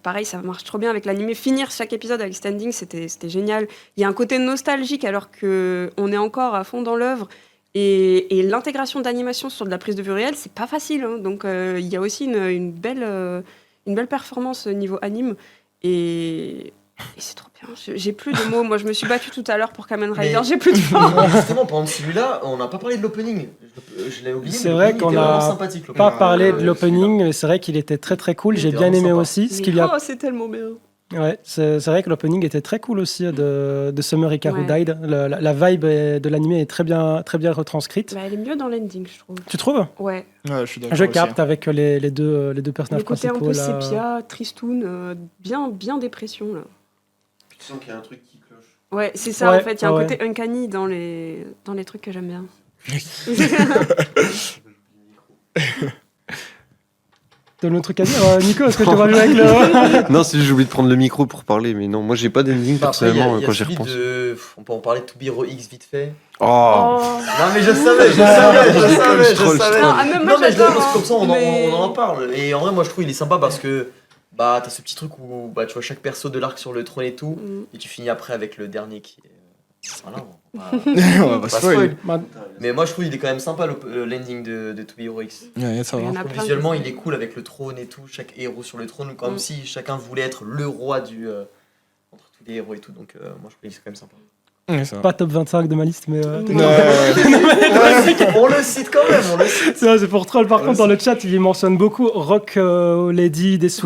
pareil, ça marche trop bien avec l'animé. Finir chaque épisode avec cet ending, c'était génial. Il y a un côté nostalgique alors qu'on est encore à fond dans l'œuvre. Et l'intégration d'animation sur de la prise de vue réelle, c'est pas facile. Hein. Donc il y a aussi une belle performance niveau anime. Et c'est trop bien. J'ai plus de mots. Moi, je me suis battue tout à l'heure pour Kamen Rider. J'ai plus de mots. Justement, pendant celui-là, on n'a pas parlé de l'opening. Je l'ai oublié. C'est mais vrai l'opening qu'on était a vraiment sympathique, Pas l'opening. parlé de l'opening, mais c'est vrai qu'il était très très cool. Il J'ai était bien vraiment aimé sympa. aussi. Ce Mais qu'il y a... c'est tellement bien. Ouais, c'est vrai que l'opening était très cool aussi de Summer Hikaru Ouais. Died. La vibe de l'animé est très bien retranscrite. Bah, elle est mieux dans l'ending, je trouve. Tu trouves? Ouais. Ouais, je suis d'accord. Je aussi. capte avec les deux Le personnages côté un principaux. peu là. sépia, tristoun, bien dépression là. Tu sens qu'il y a un truc qui cloche. Ouais, c'est ça Ouais, en fait. Il y a un ouais. côté uncanny dans les trucs que j'aime bien. T'as un autre truc à dire, Nico? Est-ce que je te vois jouer avec le... Non, c'est juste j'ai oublié de prendre le micro pour parler, mais non, moi j'ai pas d'ending Bah, après, il y a- personnellement il y a quand j'y celui repense. on peut en parler de To Be Hero X vite fait. Oh, Oh. Non mais je savais. je troll. Non, ah, même moi Non mais je j'adore. parce que comme ça mais- on en parle. Et en vrai moi je trouve il est sympa parce que bah t'as ce petit truc où bah tu vois chaque perso de l'arc sur le trône et tout, Mm. et tu finis après avec le dernier qui est. Voilà, on va On va pas pas spoil. spoil. Bah, Mais moi je trouve il est quand même sympa l'ending de To Be Hero X. Ouais, ça Il y va. en a plein Visuellement qui- il est cool avec le trône et tout, chaque héros sur le trône, comme Mm. si chacun voulait être le roi entre tous les héros et tout. Donc moi je trouve que c'est quand même sympa. Ouais, ça va. pas top 25 de ma liste, mais... Ouais. On le cite quand même, on le cite. C'est pour troll. Par contre, dans le chat, il mentionne beaucoup Rock Lady, Desu...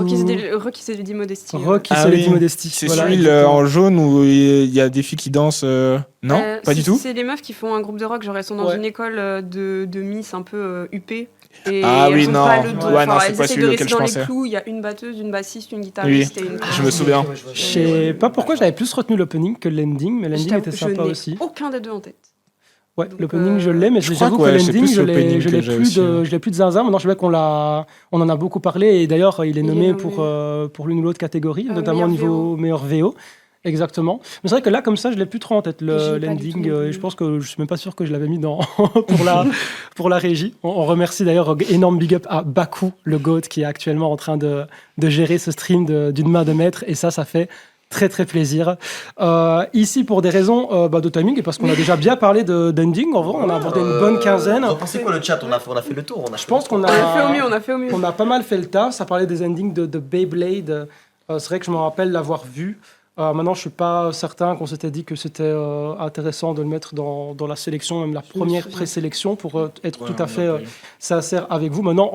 Rocky c'est du Modesty. Rocky, Ah c'est oui. Lady Modesty. C'est Voilà, celui exactement. en jaune où il y a des filles qui dansent. Non, pas du tout. C'est les meufs qui font un groupe de rock, genre elles sont dans Ouais. une école de Miss un peu huppée. Et Ah elles oui, ont non. pas le dos. Ouais, non, Enfin, c'est elles pas essaient celui de auquel rester je dans les pensais. clous. Il y a une batteuse, une bassiste, une guitariste et une. Je me souviens. Je sais pas pourquoi j'avais plus retenu l'opening que l'ending, mais Je l'ending t'avoue, était je sympa n'ai aussi. aucun des deux en tête. Ouais, Donc, l'opening je l'ai, mais je crois j'avoue que que ouais, c'est l'ending plus je l'opening l'ai que j'ai aussi, ouais. je l'ai plus de zinzin. Maintenant je sais qu'on on en a beaucoup parlé et d'ailleurs il est Il est nommé nommé. pour l'une ou l'autre catégorie, notamment au meilleur niveau meilleur VO. Exactement. Mais c'est vrai que là, comme ça, je l'ai plus trop en tête, J'ai pas du tout l'ending. non plus. Et je pense que je suis même pas sûr que je l'avais mis pour la régie. On remercie d'ailleurs énorme big up à Baku, le GOAT, qui est actuellement en train de gérer ce stream d'une main de maître. Et ça fait très très plaisir. Ici, pour des raisons de timing, et parce qu'on a déjà bien parlé d'ending, en vrai, on a abordé une bonne quinzaine. Vous en pensez quoi le chat on a fait le tour. Je pense qu'on On a fait au mieux, on a fait au mieux. on a pas mal fait le tas. Ça parlait des endings de Beyblade. C'est vrai que je me rappelle l'avoir vu. Maintenant, je suis pas certain qu'on s'était dit que c'était intéressant de le mettre dans la sélection, même la première souviens. présélection, pour être tout à fait sincère avec vous. Maintenant,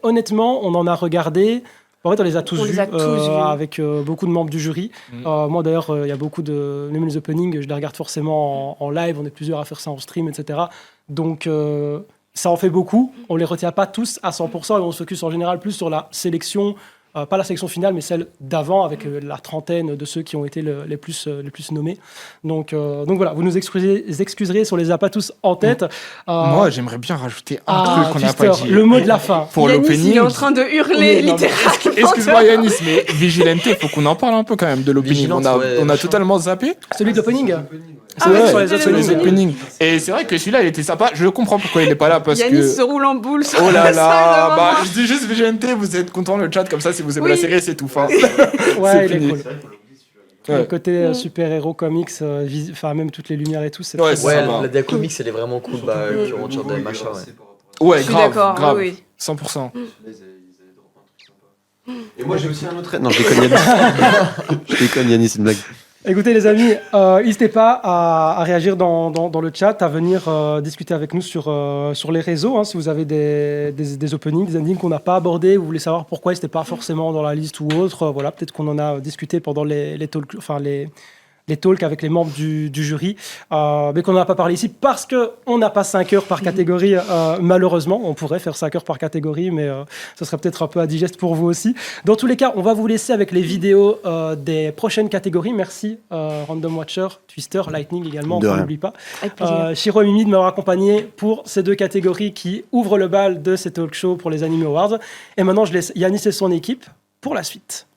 honnêtement, on en a regardé. En fait, on les a tous On vus, les a tous vus. avec beaucoup de membres du jury. Moi, d'ailleurs, il y a beaucoup même les openings, je les regarde forcément en live. On est plusieurs à faire ça en stream, etc. Donc, ça en fait beaucoup. On les retient pas tous à 100% et on se focus en général plus sur la sélection. Pas la sélection finale, mais celle d'avant, avec la trentaine de ceux qui ont été les plus nommés. Donc voilà, vous nous excuserez si on les a pas tous en tête. Moi, j'aimerais bien rajouter un truc qu'on n'a pas Twister, dit. le mot de la fin. Pour Yanis, il l'opening. est en train de hurler, Oui, non, mais littéralement. Excuse-moi Yanis, mais Vigilante, faut qu'on en parle un peu quand même de l'opening. Vigilante, ouais, On a machin. totalement zappé. Celui de l'opening. Ah C'est ouais, vrai, sur sur les les autres openings. Les openings. Et c'est vrai que celui-là, il était sympa. Je comprends pourquoi il est pas là parce Yanis que. se roule en boule sur Oh là la là, salle de bah moment. je dis juste Vigilante, vous êtes content le chat comme ça si vous aimez Oui. la série, c'est tout. Enfin, Ouais, il fini. est cool. Ouais. Le côté super-héros comics, enfin même toutes les lumières et tout, c'est Ouais, très Ouais, sympa. la DA Comics elle est vraiment cool, qui retire des machins. Ouais. Ouais, Je suis grave, d'accord, grave, oui. 100%. Et moi j'ai aussi un autre. Non, je déconne Yanis. Je déconne Yanis, c'est une blague. Écoutez les amis, n'hésitez pas à réagir dans le chat, à venir discuter avec nous sur les réseaux. Hein, si vous avez des openings, des endings qu'on n'a pas abordés, vous voulez savoir pourquoi ils n'étaient pas forcément dans la liste ou autre, voilà, peut-être qu'on en a discuté pendant les talks, enfin les talks avec les membres du jury, mais qu'on n'en a pas parlé ici parce qu'on n'a pas 5 heures par catégorie, malheureusement. On pourrait faire 5 heures par catégorie, mais ce serait peut-être un peu indigeste pour vous aussi. Dans tous les cas, on va vous laisser avec les vidéos des prochaines catégories. Merci Random Watcher, Twister, Lightning également, De on rien. n'oublie pas. Avec plaisir. Shiro et Mimi de m'avoir accompagné pour ces deux catégories qui ouvrent le bal de ces talk shows pour les Anime Awards. Et maintenant, je laisse Yanis et son équipe pour la suite.